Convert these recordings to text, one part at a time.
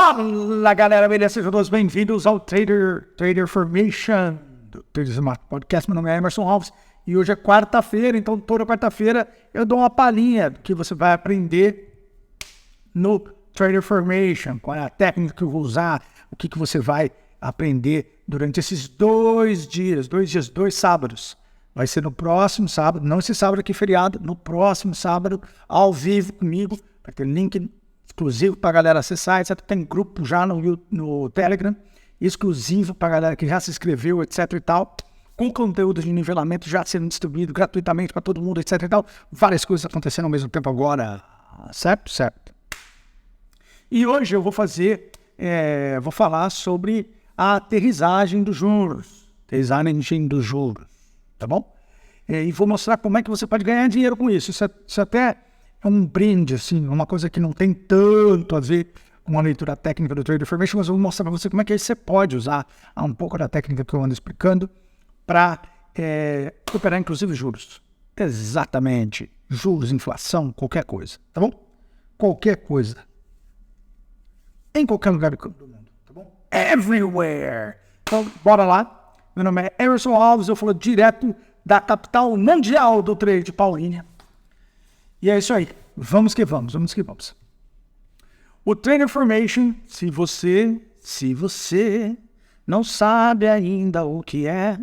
Fala galera, beleza? Sejam todos bem-vindos ao Trader Formation do Trader Smart Podcast. Meu nome é Emerson Alves e hoje é quarta-feira, então toda quarta-feira eu dou uma palhinha do que você vai aprender no Trader Formation, qual é a técnica que eu vou usar, o que você vai aprender durante esses dois sábados. Vai ser no próximo sábado, não esse sábado aqui feriado, no próximo sábado, ao vivo comigo, vai ter link exclusivo para a galera acessar, etc. Tem grupo já no Telegram, exclusivo para a galera que já se inscreveu, etc e tal, com conteúdo de nivelamento já sendo distribuído gratuitamente para todo mundo, etc e tal. Várias coisas acontecendo ao mesmo tempo agora, certo? Certo. E hoje eu vou falar sobre a aterrissagem dos juros, tá bom? E vou mostrar como é que você pode ganhar dinheiro com isso. Isso até é um brinde, assim, uma coisa que não tem tanto a ver com a leitura técnica do Trader Formation, mas eu vou mostrar para você como é que você pode usar um pouco da técnica que eu ando explicando para operar, inclusive, juros. Exatamente. Juros, inflação, qualquer coisa, tá bom? Qualquer coisa. Em qualquer lugar do mundo, tá bom? Everywhere. Então, bora lá. Meu nome é Emerson Alves, eu falo direto da capital mundial do trade, Paulínia. E é isso aí. Vamos que vamos. O Trader Formation, se você não sabe ainda o que é,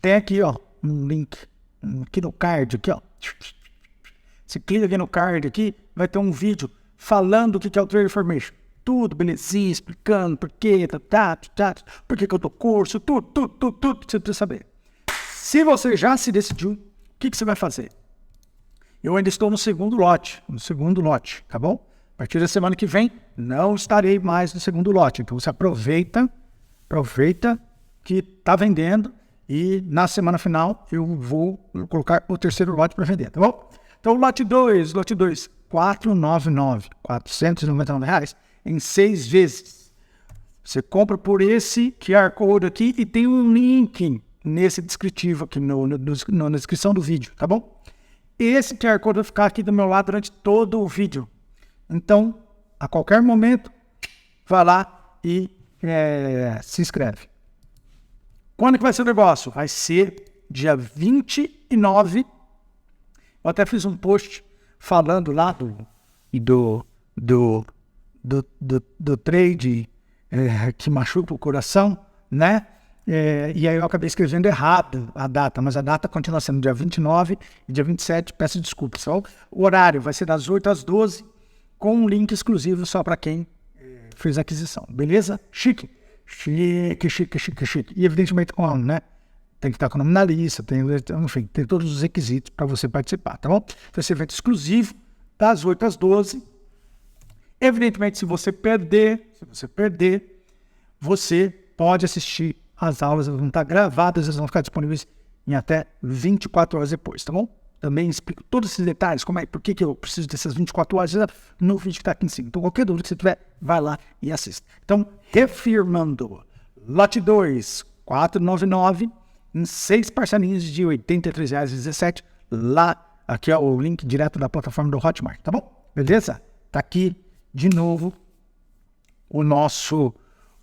tem aqui, ó, um link aqui no card, aqui, ó. Você clica aqui no card aqui, vai ter um vídeo falando o que é o Trader Formation. Tudo belezinha, explicando por quê, por que eu dou curso, tudo que você precisa saber. Se você já se decidiu, o que você vai fazer? Eu ainda estou no segundo lote, tá bom? A partir da semana que vem, não estarei mais no segundo lote. Então, você aproveita que está vendendo e na semana final eu vou colocar o terceiro lote para vender, tá bom? Então, lote 2, 499 reais em 6 vezes. Você compra por esse QR Code aqui e tem um link nesse descritivo aqui na descrição do vídeo, tá bom? Esse QR Code vai ficar aqui do meu lado durante todo o vídeo. Então, a qualquer momento, vai lá e se inscreve. Quando que vai ser o negócio? Vai ser dia 29. Eu até fiz um post falando lá do trade que machuca o coração, né? E aí eu acabei escrevendo errado a data, mas a data continua sendo dia 29 e dia 27, peço desculpas. Só o horário vai ser das 8 às 12, com um link exclusivo só para quem fez a aquisição, beleza? Chique. E evidentemente, né? Tem que estar com o nome na lista, enfim, tem todos os requisitos para você participar, tá bom? Então, esse evento exclusivo, das 8 às 12. Evidentemente, se você perder, você pode assistir as aulas, elas vão estar gravadas, elas vão ficar disponíveis em até 24 horas depois, tá bom? Também explico todos esses detalhes, por que eu preciso dessas 24 horas no vídeo que está aqui em cima. Então, qualquer dúvida que você tiver, vai lá e assista. Então, reafirmando, lote 2, 499, em 6 parcelinhas de R$ 83,17, lá, aqui é o link direto da plataforma do Hotmart, tá bom? Beleza? Tá aqui, de novo, o nosso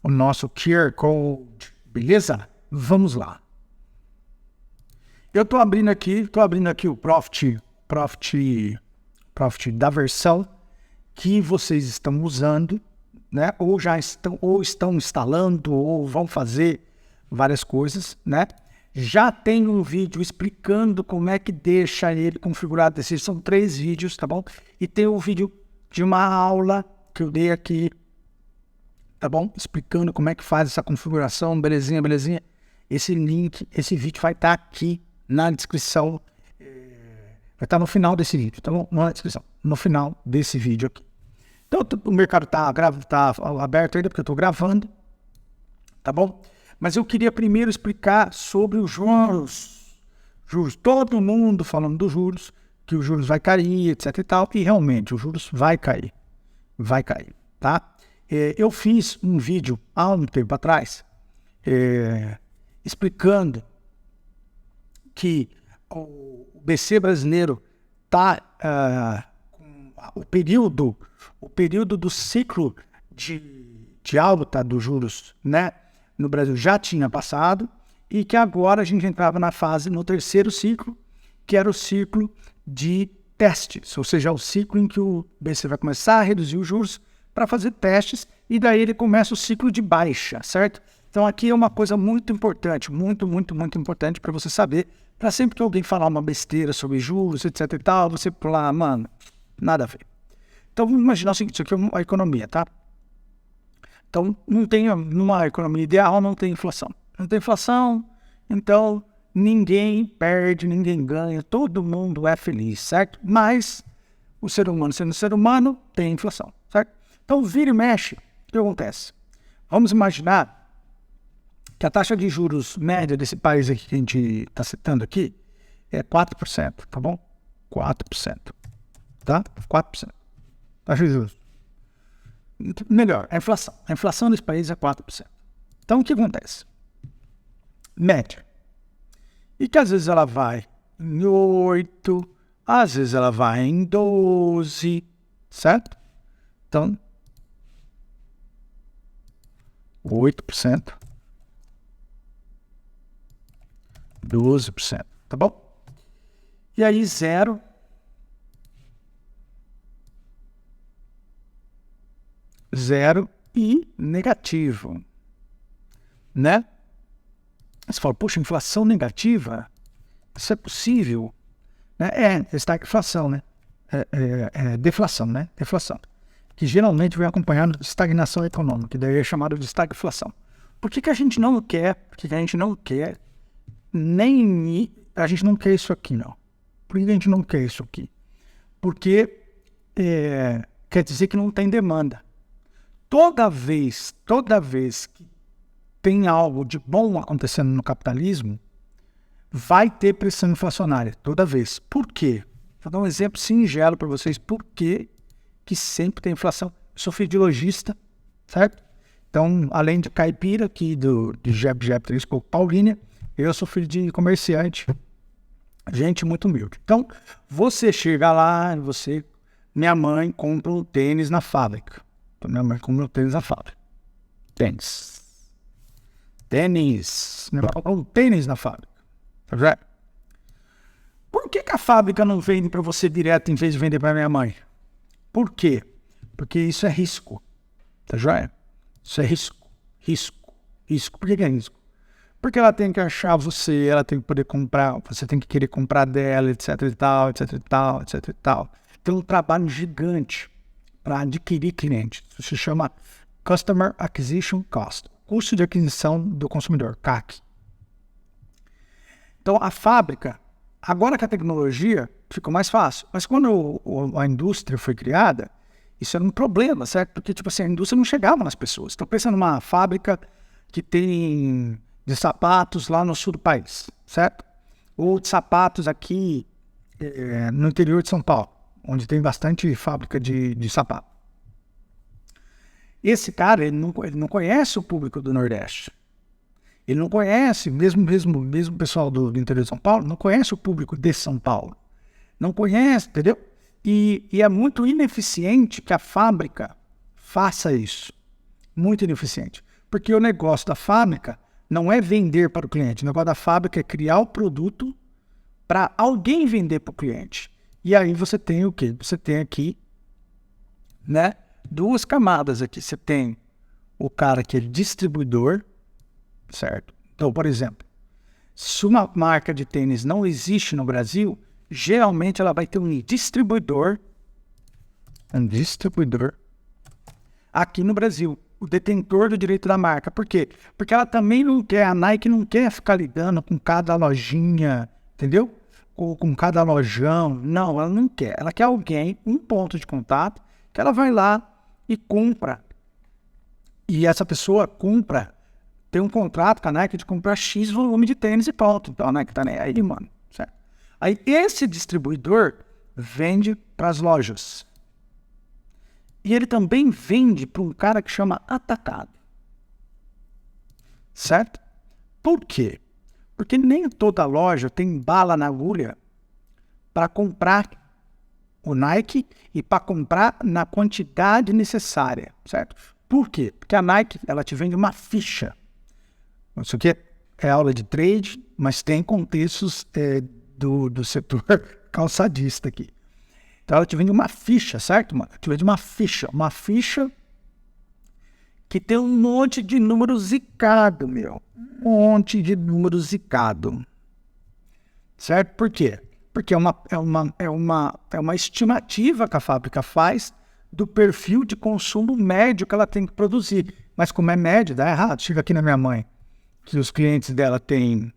QR Code. Beleza? Vamos lá. Eu tô abrindo aqui o Profit da versão que vocês estão usando, né? Ou estão instalando, ou vão fazer várias coisas, né? Já tem um vídeo explicando como é que deixa ele configurado. Esses são 3 vídeos, tá bom? E tem um vídeo de uma aula que eu dei aqui, tá bom? Explicando como é que faz essa configuração, belezinha. Esse link, esse vídeo vai estar aqui na descrição. Vai estar no final desse vídeo, tá bom? Não na descrição, no final desse vídeo aqui. Então, o mercado tá aberto ainda, porque eu estou gravando, tá bom? Mas eu queria primeiro explicar sobre os juros. Todo mundo falando dos juros, que os juros vai cair, etc e tal, e realmente, os juros vai cair, tá? Eu fiz um vídeo há um tempo atrás explicando que o BC brasileiro está com o período do ciclo de de alta dos juros, né, no Brasil já tinha passado e que agora a gente entrava na fase, no terceiro ciclo, que era o ciclo de testes, ou seja, o ciclo em que o BC vai começar a reduzir os juros para fazer testes e daí ele começa o ciclo de baixa, certo? Então aqui é uma coisa muito importante, muito importante para você saber, para sempre que alguém falar uma besteira sobre juros, etc e tal, você falar, mano, nada a ver. Então vamos imaginar o seguinte, isso aqui é uma economia, tá? Então não tem, numa economia ideal não tem inflação. Não tem inflação, então ninguém perde, ninguém ganha, todo mundo é feliz, certo? Mas o ser humano sendo ser humano tem inflação, certo? Então vira e mexe, o que acontece? Vamos imaginar que a taxa de juros média desse país aqui que a gente está citando aqui é 4%, tá bom? 4%, tá? 4%. Taxa de juros. Melhor, a inflação. A inflação desse país é 4%. Então o que acontece? Média. E que às vezes ela vai em 8, às vezes ela vai em 12, certo? Então, 8%, 12%, tá bom? E aí 0, 0 e negativo, né? Você fala, poxa, inflação negativa? Isso é possível? Né? Estagflação, né? Deflação, né? Deflação. Que geralmente vem acompanhado de estagnação econômica, que daí é chamado de estagflação. Por que a gente não quer? Por que a gente não quer a gente não quer isso aqui, não. Por que a gente não quer isso aqui? Porque quer dizer que não tem demanda. Toda vez que tem algo de bom acontecendo no capitalismo, vai ter pressão inflacionária, toda vez. Por quê? Vou dar um exemplo singelo para vocês, por que sempre tem inflação. Eu sou filho de lojista, certo? Então, além de caipira, aqui de Jeb 3 Paulínia, eu sou filho de comerciante, gente muito humilde. Então, você chega lá, minha mãe compra um tênis na fábrica. Então, minha mãe compra um tênis na fábrica. Tênis. Minha mãe compra um tênis na fábrica. Tá vendo? Por que a fábrica não vende para você direto em vez de vender para minha mãe? Por quê? Porque isso é risco. Tá joia? Isso é risco. Por que é risco? Porque ela tem que achar você, ela tem que poder comprar, você tem que querer comprar dela, etc e tal, etc e tal, etc e tal. Tem um trabalho gigante para adquirir clientes. Isso se chama Customer Acquisition Cost, custo de aquisição do consumidor, CAC. Então a fábrica, agora que a tecnologia ficou mais fácil, mas quando a indústria foi criada, isso era um problema, certo? Porque tipo assim, a indústria não chegava nas pessoas. Então pensa numa fábrica que tem de sapatos lá no sul do país, certo? Ou de sapatos aqui no interior de São Paulo, onde tem bastante fábrica de sapato. Esse cara, ele não conhece o público do Nordeste. Ele não conhece, mesmo o pessoal do interior de São Paulo, não conhece o público de São Paulo. Não conhece, entendeu? E é muito ineficiente que a fábrica faça isso. Muito ineficiente. Porque o negócio da fábrica não é vender para o cliente. O negócio da fábrica é criar o produto para alguém vender para o cliente. E aí você tem o quê? Você tem aqui, né, duas camadas aqui. Você tem o cara que é distribuidor, certo? Então, por exemplo, se uma marca de tênis não existe no Brasil, geralmente ela vai ter um distribuidor aqui no Brasil, o detentor do direito da marca. Por quê? Porque ela também não quer, a Nike não quer ficar lidando com cada lojinha, entendeu? Ou com cada lojão. Não, ela não quer. Ela quer alguém, um ponto de contato, que ela vai lá e compra. E essa pessoa compra, tem um contrato com a Nike de comprar X volume de tênis e pronto. Então a Nike tá nem aí, mano. Certo? Aí esse distribuidor vende para as lojas. E ele também vende para um cara que chama atacado. Certo? Por quê? Porque nem toda loja tem bala na agulha para comprar o Nike e para comprar na quantidade necessária, certo? Por quê? Porque a Nike, ela te vende uma ficha. Isso aqui é aula de trade, mas tem contextos do setor calçadista aqui. Então ela te vende uma ficha, certo, mano? Te vende uma ficha que tem um monte de número zicado, meu. Um monte de número zicado. Certo? Por quê? Porque é uma estimativa que a fábrica faz do perfil de consumo médio que ela tem que produzir. Mas como é médio, dá errado. Chega aqui na minha mãe, que os clientes dela têm,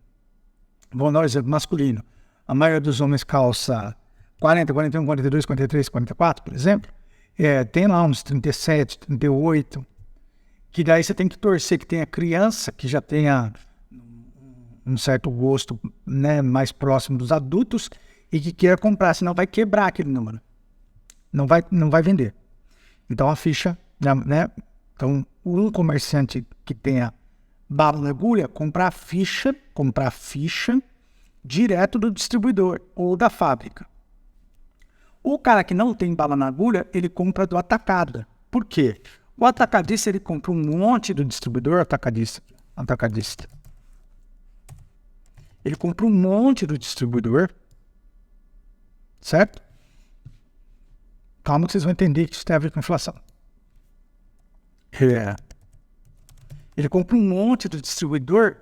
vou dar um exemplo masculino, a maioria dos homens calça 40, 41, 42, 43, 44, por exemplo, tem lá uns 37, 38, que daí você tem que torcer que tenha criança, que já tenha um certo gosto, né, mais próximo dos adultos, e que queira comprar, senão vai quebrar aquele número. Não vai vender. Então a ficha, né? Então um comerciante que tenha bala na agulha, comprar ficha direto do distribuidor ou da fábrica. O cara que não tem bala na agulha, ele compra do atacado. Por quê? O atacadista, ele compra um monte do distribuidor atacadista. Ele compra um monte do distribuidor, certo? Calma que vocês vão entender que isso tem a ver com inflação. Ele compra um monte do distribuidor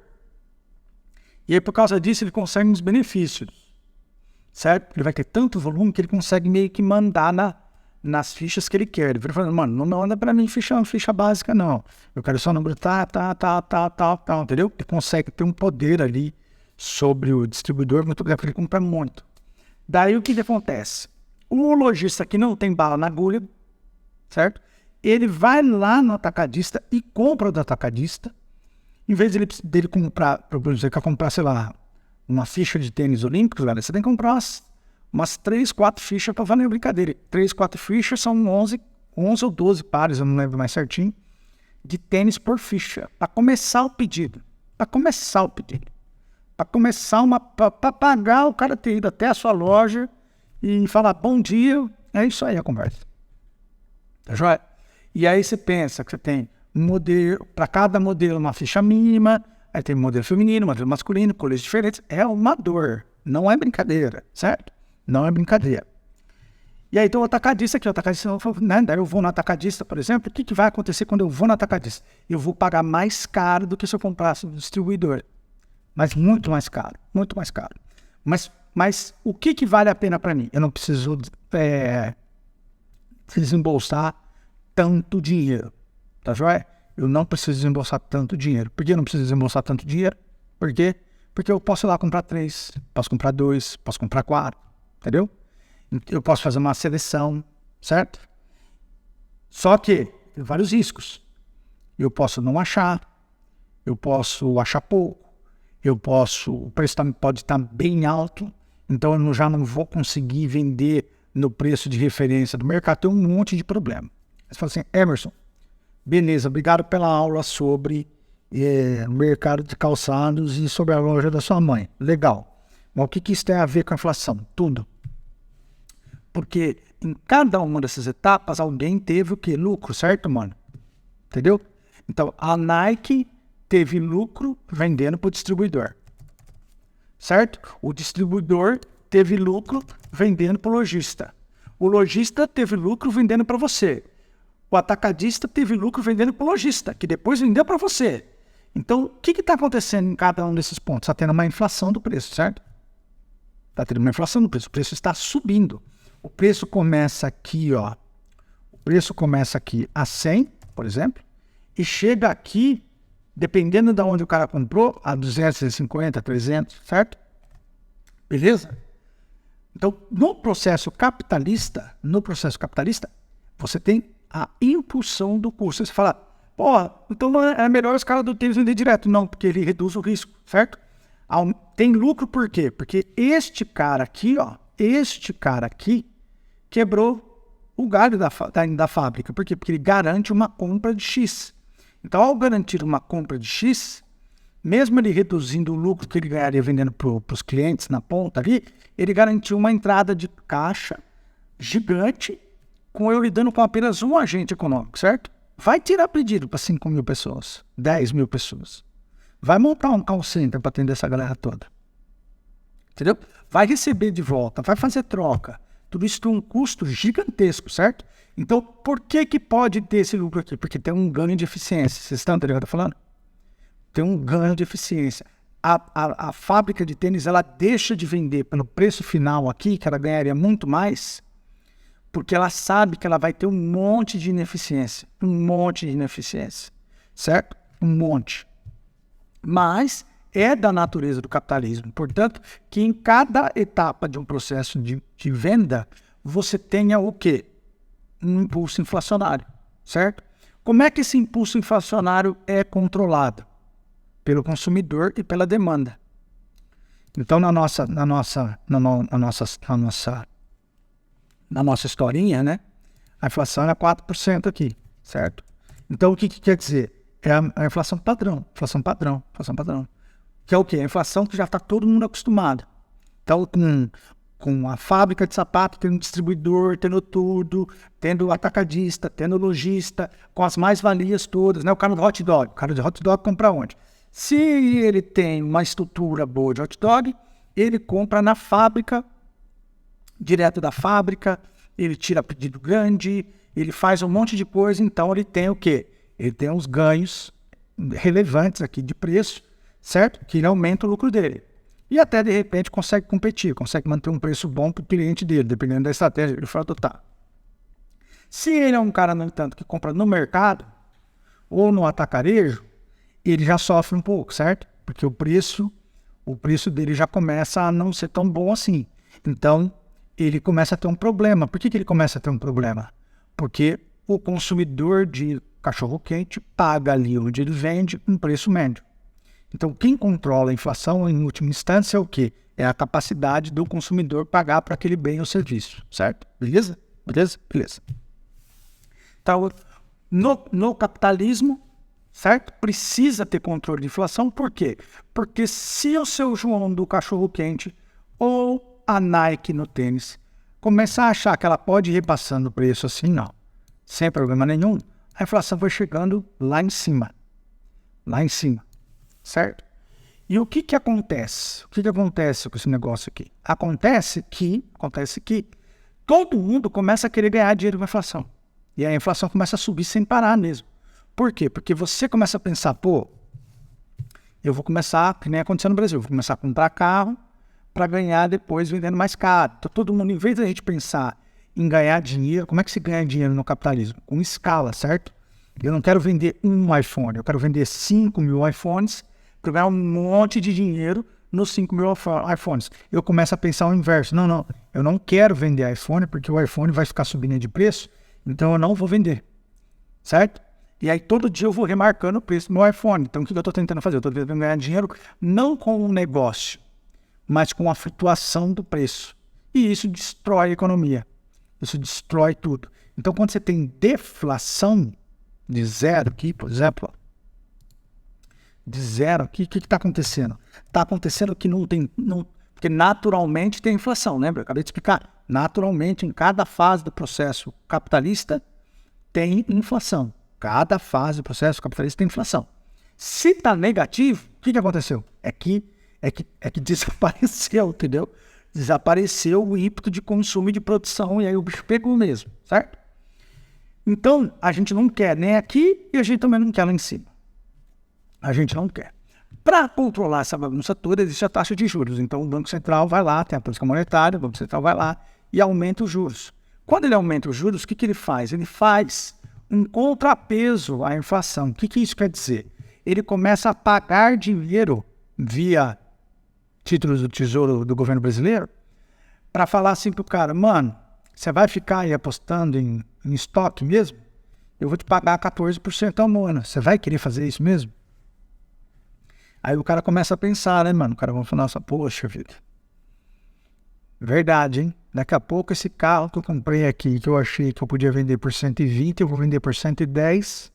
e aí por causa disso ele consegue uns benefícios, certo? Ele vai ter tanto volume que ele consegue meio que mandar nas fichas que ele quer. Ele vai falando, mano, não manda pra mim ficha básica não. Eu quero só o número tal, entendeu? Ele consegue ter um poder ali sobre o distribuidor muito grande, porque ele compra muito. Daí o que acontece? O lojista que não tem bala na agulha, certo? Ele vai lá no atacadista e compra do atacadista, em vez dele comprar, por exemplo, você quer comprar, sei lá, uma ficha de tênis olímpicos, galera, você tem que comprar umas 3, 4 fichas para valer a brincadeira. 3, 4 fichas são 11 ou 12 pares, eu não lembro mais certinho, de tênis por ficha, para começar o pedido. Para pagar o cara ter ido até a sua loja e falar bom dia, é isso aí a conversa. Tá joia? E aí você pensa que você tem um modelo, para cada modelo uma ficha mínima, aí tem modelo feminino, modelo masculino, cores diferentes. É uma dor, não é brincadeira, certo? Não é brincadeira. E aí tem o atacadista aqui, né? Daí eu vou no atacadista, por exemplo, o que vai acontecer quando eu vou no atacadista? Eu vou pagar mais caro do que se eu comprasse no distribuidor. Mas muito mais caro. Mas o que vale a pena para mim? Eu não preciso desembolsar tanto dinheiro, tá joia? Eu não preciso desembolsar tanto dinheiro. Por que eu não preciso desembolsar tanto dinheiro? Por quê? Porque eu posso ir lá comprar 3, posso comprar 2, posso comprar 4, entendeu? Eu posso fazer uma seleção, certo? Só que tem vários riscos. Eu posso não achar, eu posso achar pouco, o preço pode estar bem alto, então eu já não vou conseguir vender no preço de referência do mercado, tem um monte de problema. Você fala assim, Emerson, beleza, obrigado pela aula sobre mercado de calçados e sobre a loja da sua mãe. Legal. Mas o que isso tem a ver com a inflação? Tudo. Porque em cada uma dessas etapas alguém teve o quê? Lucro, certo, mano? Entendeu? Então, a Nike teve lucro vendendo para o distribuidor. Certo? O distribuidor teve lucro vendendo para o lojista. O lojista teve lucro vendendo para você. O atacadista teve lucro vendendo para o lojista, que depois vendeu para você. Então, o que está acontecendo em cada um desses pontos? Está tendo uma inflação do preço, certo? Está tendo uma inflação do preço. O preço está subindo. O preço começa aqui, ó. O preço começa aqui a 100, por exemplo, e chega aqui, dependendo de onde o cara comprou, a 250, 300, certo? Beleza? Então, no processo capitalista, você tem a impulsão do custo. Você fala, pô, então não é melhor os caras do tênis vender direto. Não, porque ele reduz o risco, certo? Tem lucro por quê? Porque este cara aqui quebrou o galho da fábrica. Por quê? Porque ele garante uma compra de X. Então, ao garantir uma compra de X, mesmo ele reduzindo o lucro que ele ganharia vendendo para os clientes na ponta ali, ele garantiu uma entrada de caixa gigante, com eu lidando com apenas um agente econômico, certo? vai tirar pedido para 5 mil pessoas, 10 mil pessoas. Vai montar um call center para atender essa galera toda. Entendeu? Vai receber de volta, vai fazer troca. Tudo isso tem um custo gigantesco, certo? Então, por que pode ter esse lucro aqui? Porque tem um ganho de eficiência. Vocês estão entendendo o que eu estou falando? Tem um ganho de eficiência. A fábrica de tênis, ela deixa de vender pelo preço final aqui, que ela ganharia muito mais, porque ela sabe que ela vai ter um monte de ineficiência. Um monte de ineficiência. Certo? Um monte. Mas é da natureza do capitalismo. Portanto, que em cada etapa de um processo de venda, você tenha o quê? Um impulso inflacionário, certo? Como é que esse impulso inflacionário é controlado? Pelo consumidor e pela demanda. Então, na nossa historinha, né? A inflação é 4% aqui, certo? Então, o que quer dizer? É a inflação padrão, inflação padrão. Que é o quê? A inflação que já está todo mundo acostumado. Então, com a fábrica de sapato, tendo distribuidor, tendo tudo, tendo atacadista, tendo lojista, com as mais-valias todas, né? O cara do hot dog. O cara de hot dog compra onde? Se ele tem uma estrutura boa de hot dog, ele compra na fábrica, direto da fábrica, ele tira pedido grande, ele faz um monte de coisa, então ele tem o quê? Ele tem uns ganhos relevantes aqui de preço, certo? Que ele aumenta o lucro dele. E até, de repente, consegue competir, consegue manter um preço bom para o cliente dele, dependendo da estratégia que ele for adotar. Se ele é um cara, no entanto, que compra no mercado ou no atacarejo, ele já sofre um pouco, certo? Porque o preço dele já começa a não ser tão bom assim. Então, ele começa a ter um problema. Por que ele começa a ter um problema? Porque o consumidor de cachorro-quente paga ali onde ele vende um preço médio. Então, quem controla a inflação, em última instância, é o quê? É a capacidade do consumidor pagar para aquele bem ou serviço, certo? Beleza? Então, no capitalismo, certo? Precisa ter controle de inflação. Por quê? Porque se o seu João do cachorro-quente ou a Nike no tênis começar a achar que ela pode ir repassando o preço assim, não, sem problema nenhum, a inflação vai chegando lá em cima, certo? E o que acontece? O que acontece com esse negócio aqui? Acontece que todo mundo começa a querer ganhar dinheiro com a inflação. E a inflação começa a subir sem parar mesmo. Por quê? Porque você começa a pensar, eu vou começar, que nem aconteceu no Brasil, vou começar a comprar carro para ganhar depois vendendo mais caro. Então todo mundo, em vez da gente pensar em ganhar dinheiro, como é que se ganha dinheiro no capitalismo? Com escala, certo? Eu não quero vender um iPhone, eu quero vender 5 mil iPhones para ganhar um monte de dinheiro nos 5 mil iPhones. Eu começo a pensar o inverso. Não, eu não quero vender iPhone porque o iPhone vai ficar subindo de preço, então eu não vou vender, certo? E aí todo dia eu vou remarcando o preço do meu iPhone. Então o que eu estou tentando fazer? Eu estou tentando ganhar dinheiro não com o negócio, mas com a flutuação do preço. E isso destrói a economia. Isso destrói tudo. Então quando você tem deflação de zero aqui, por exemplo, de zero aqui, o que está acontecendo? Está acontecendo que porque naturalmente tem inflação, lembra? Eu acabei de explicar. Naturalmente, em cada fase do processo capitalista, tem inflação. Cada fase do processo capitalista tem inflação. Se está negativo, o que aconteceu? É que desapareceu, entendeu? Desapareceu o ímpeto de consumo e de produção, e aí o bicho pegou mesmo, certo? Então, a gente não quer nem aqui e a gente também não quer lá em cima. A gente não quer. Para controlar essa bagunça toda, existe a taxa de juros. Então, o Banco Central vai lá, tem a política monetária, o Banco Central vai lá e aumenta os juros. Quando ele aumenta os juros, o que ele faz? Ele faz um contrapeso à inflação. O que isso quer dizer? Ele começa a pagar dinheiro via títulos do Tesouro do governo brasileiro para falar assim para o cara, mano, você vai ficar aí apostando em estoque mesmo? Eu vou te pagar 14% ao ano. Você vai querer fazer isso mesmo? Aí o cara começa a pensar, né, mano? O cara vai falar, nossa, poxa vida. Verdade, hein? Daqui a pouco esse carro que eu comprei aqui, que eu achei que eu podia vender por 120, eu vou vender por 110.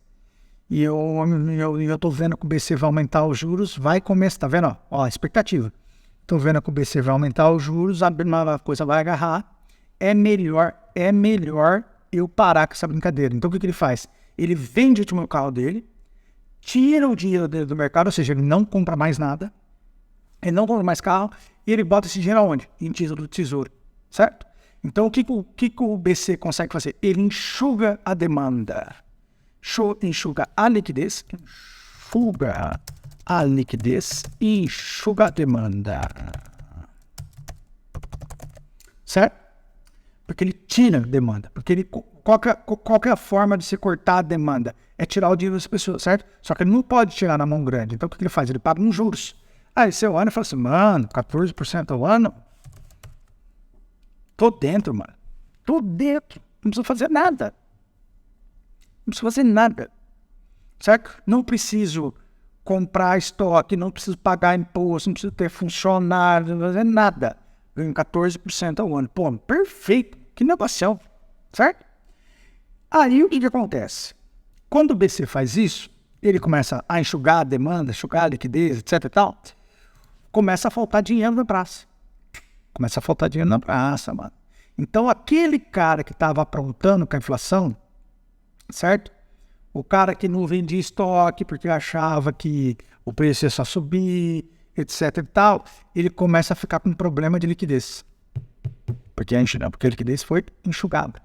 E eu tô vendo que o BC vai aumentar os juros, vai começar, tá vendo? Ó, a expectativa. Tô vendo que o BC vai aumentar os juros, a coisa vai agarrar. É melhor eu parar com essa brincadeira. Então o que ele faz? Ele vende o último carro dele, tira o dinheiro dele do mercado, ou seja, ele não compra mais nada, ele não compra mais carro, e ele bota esse dinheiro aonde? Em título do tesouro, certo? Então, o que o BC consegue fazer? Ele enxuga a demanda, enxuga a liquidez, e enxuga a demanda, certo? Porque ele tira a demanda, porque qual que é a forma de se cortar a demanda? É tirar o dinheiro das pessoas, certo? Só que ele não pode tirar na mão grande, então o que ele faz? Ele paga uns juros. Aí você olha e fala assim, mano, 14% ao ano? Tô dentro, mano. Tô dentro. Não preciso fazer nada. Não preciso fazer nada. Certo? Não preciso comprar estoque, não preciso pagar imposto, não preciso ter funcionário, não preciso fazer nada. Ganho 14% ao ano. Pô, perfeito. Que negocião. Certo? Aí o que acontece? Quando o BC faz isso, ele começa a enxugar a demanda, enxugar a liquidez, etc e tal, começa a faltar dinheiro na praça. Começa a faltar dinheiro na praça, mano. Então, aquele cara que estava aprontando com a inflação, certo? O cara que não vendia estoque porque achava que o preço ia só subir, etc e tal, ele começa a ficar com problema de liquidez. Porque a liquidez foi enxugada.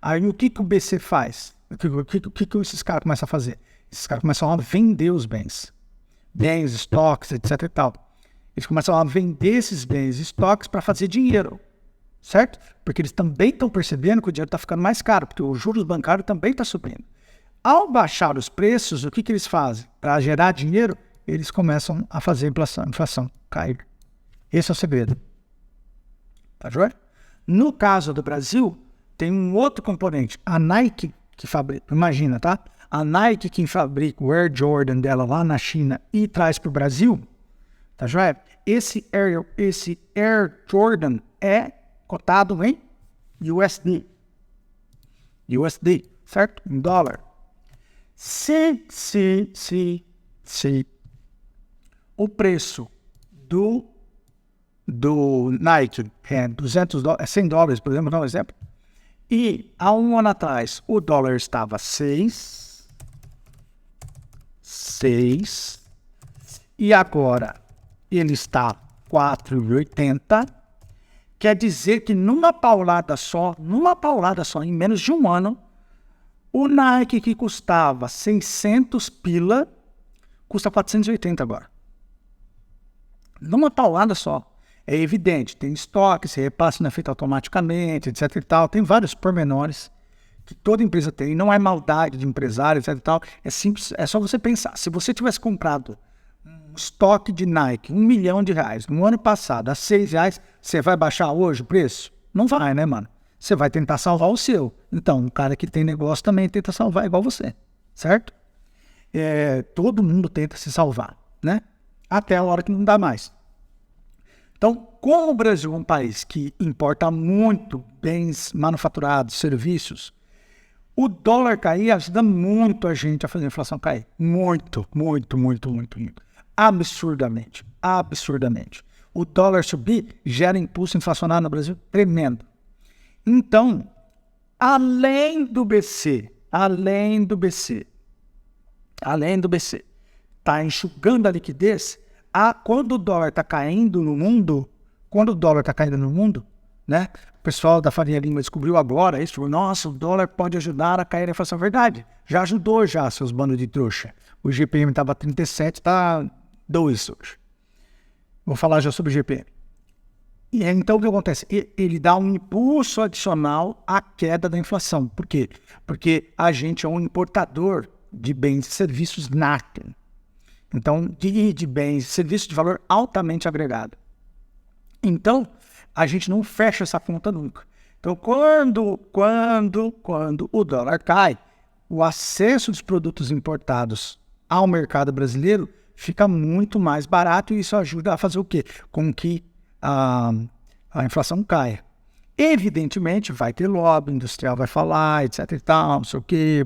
Aí, o que o BC faz? O que esses caras começam a fazer? Esses caras começam a vender os bens. Bens, estoques, etc e tal. Eles começam a vender esses bens e estoques para fazer dinheiro, certo? Porque eles também estão percebendo que o dinheiro está ficando mais caro, porque o juros bancário também está subindo. Ao baixar os preços, o que eles fazem? Para gerar dinheiro, eles começam a fazer a inflação cair. Esse é o segredo. Tá joia? No caso do Brasil, tem um outro componente. A Nike, que fabrica, imagina, tá? A Nike que fabrica o Air Jordan dela lá na China e traz para o Brasil, tá joia? Esse Air Jordan é cotado em USD. USD, certo? Em dólar. Se o preço do Nike é $200, é $100, por exemplo, vou dar um exemplo, e há um ano atrás o dólar estava 6, e agora ele está 4,80, quer dizer que numa paulada só, em menos de um ano, o Nike que custava 600 pila, custa 480 agora. Numa paulada só. É evidente, tem estoque, se repassa não é feito automaticamente, etc e tal. Tem vários pormenores que toda empresa tem. Não é maldade de empresário, etc e tal. É simples, é só você pensar. Se você tivesse comprado um estoque de Nike, R$1 milhão, no ano passado, a R$6, você vai baixar hoje o preço? Não vai, né, mano? Você vai tentar salvar o seu. Então, um cara que tem negócio também tenta salvar igual você, certo? Todo mundo tenta se salvar, né? Até a hora que não dá mais. Então, como o Brasil é um país que importa muito bens manufaturados, serviços, o dólar cair ajuda muito a gente a fazer a inflação cair. Muito. Absurdamente. O dólar subir gera impulso inflacionário no Brasil tremendo. Então, além do BC, tá enxugando a liquidez, quando o dólar está caindo no mundo, né? O pessoal da Faria Lima descobriu agora isso, nossa, o dólar pode ajudar a cair a inflação. Verdade, já ajudou seus bandos de trouxa. O GPM estava 37, está 2 hoje. Vou falar já sobre o GPM. E então o que acontece? Ele dá um impulso adicional à queda da inflação. Por quê? Porque a gente é um importador de bens e serviços nato. Então, de bens e serviços de valor altamente agregado. Então, a gente não fecha essa conta nunca. Então, quando o dólar cai, o acesso dos produtos importados ao mercado brasileiro fica muito mais barato e isso ajuda a fazer o quê? Com que a inflação caia. Evidentemente, vai ter lobby, industrial vai falar, etc e tal, não sei o quê,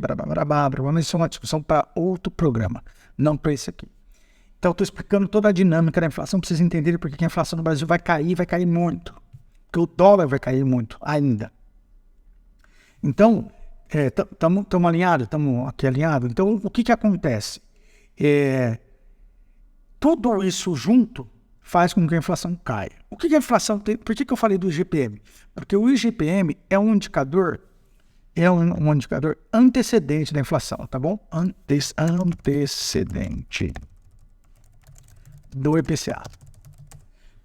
mas isso é uma discussão para outro programa, não para esse aqui. Então, estou explicando toda a dinâmica da inflação para vocês entenderem porque que a inflação no Brasil vai cair muito. Porque o dólar vai cair muito ainda. Então, Estamos alinhados? Estamos aqui alinhados? Então, o que acontece? Tudo isso junto faz com que a inflação caia. O que a inflação tem? Por que eu falei do IGPM? Porque o IGPM é um indicador antecedente da inflação, tá bom? Antecedente do IPCA.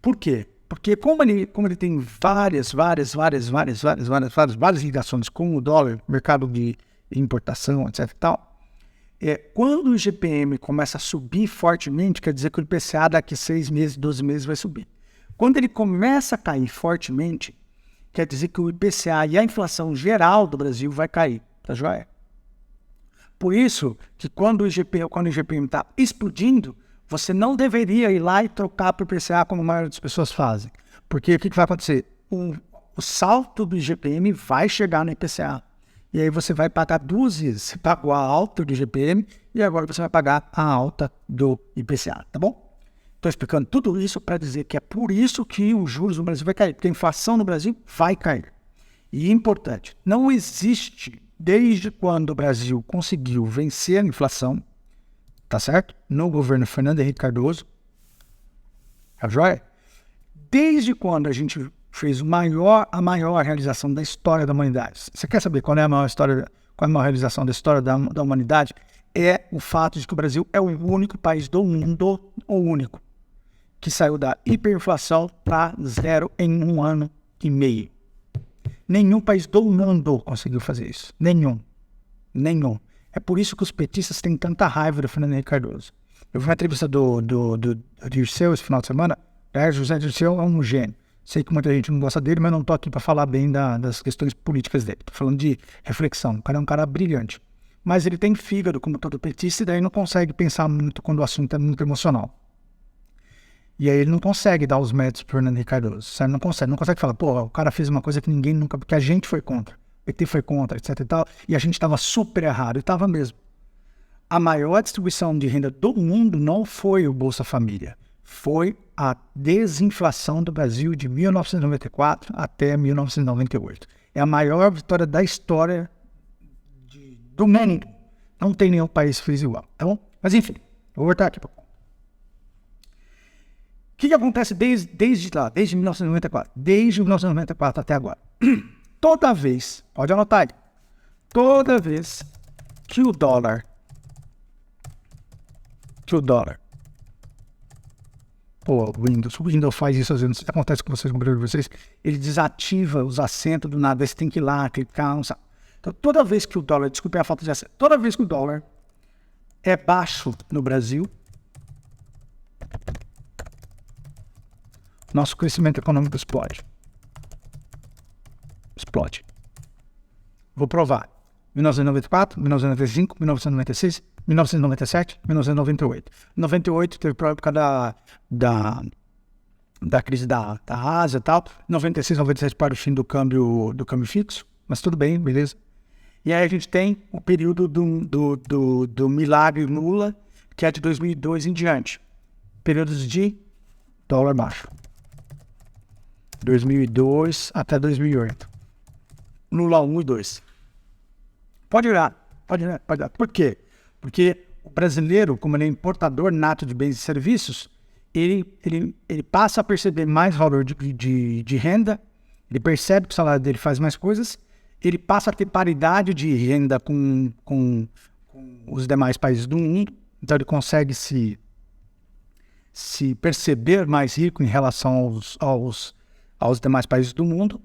Por quê? Porque como ele tem várias ligações com o dólar, mercado de importação, etc e tal, quando o IGPM começa a subir fortemente, quer dizer que o IPCA daqui 6 meses, 12 meses vai subir. Quando ele começa a cair fortemente, quer dizer que o IPCA e a inflação geral do Brasil vai cair, tá joia? Por isso que quando o IGPM está explodindo, você não deveria ir lá e trocar para o IPCA como a maioria das pessoas fazem. Porque o que vai acontecer? O salto do IGPM vai chegar no IPCA. E aí você vai pagar 2 vezes. Você pagou a alta do IGPM e agora você vai pagar a alta do IPCA, tá bom? Estou explicando tudo isso para dizer que é por isso que os juros no Brasil vai cair. Porque a inflação no Brasil vai cair. E importante, não existe, desde quando o Brasil conseguiu vencer a inflação, tá certo? No governo Fernando Henrique Cardoso. Tá joia? Desde quando a gente fez a maior realização da história da humanidade. Você quer saber qual é a maior realização da história da humanidade? É o fato de que o Brasil é o único país do mundo, o único, que saiu da hiperinflação para 0 em 1 ano e meio. Nenhum país do mundo conseguiu fazer isso. Nenhum. É por isso que os petistas têm tanta raiva do Fernando Henrique Cardoso. Eu vi uma entrevista do Dirceu esse final de semana. José Dirceu é um gênio. Sei que muita gente não gosta dele, mas não estou aqui para falar bem das questões políticas dele. Estou falando de reflexão. O cara é um cara brilhante. Mas ele tem fígado, como todo petista, e daí não consegue pensar muito quando o assunto é muito emocional. E aí ele não consegue dar os méritos para o Fernando Henrique Cardoso. Sabe? Não consegue falar, pô, o cara fez uma coisa que ninguém nunca... Porque a gente foi contra. O PT foi contra, etc e tal, e a gente estava super errado, e estava mesmo. A maior distribuição de renda do mundo não foi o Bolsa Família, foi a desinflação do Brasil de 1994 até 1998. É a maior vitória da história do mundo. Não tem nenhum país que fez igual, tá bom? Mas enfim, vou voltar aqui. O que acontece desde 1994? Desde 1994 até agora. Toda vez, pode anotar aí, toda vez que o dólar, o Windows faz isso às vezes, acontece com vocês, com vocês, ele desativa os acentos do nada, você tem que ir lá, clicar, não sabe. Então toda vez que o dólar, desculpe a falta de acento, toda vez que o dólar é baixo no Brasil, nosso crescimento econômico explode. Vou provar. 1994, 1995, 1996, 1997, 1998. 98 teve por época da crise da Ásia e tal. 96, 97 para o fim do câmbio fixo. Mas tudo bem, beleza. E aí a gente tem o período do milagre Lula, que é de 2002 em diante. Períodos de dólar baixo. 2002 até 2008. Lula 1 e 2. Pode olhar. Por quê? Porque o brasileiro, como ele é importador nato de bens e serviços, ele passa a perceber mais valor de renda, ele percebe que o salário dele faz mais coisas, ele passa a ter paridade de renda com os demais países do mundo, então ele consegue se perceber mais rico em relação aos demais países do mundo,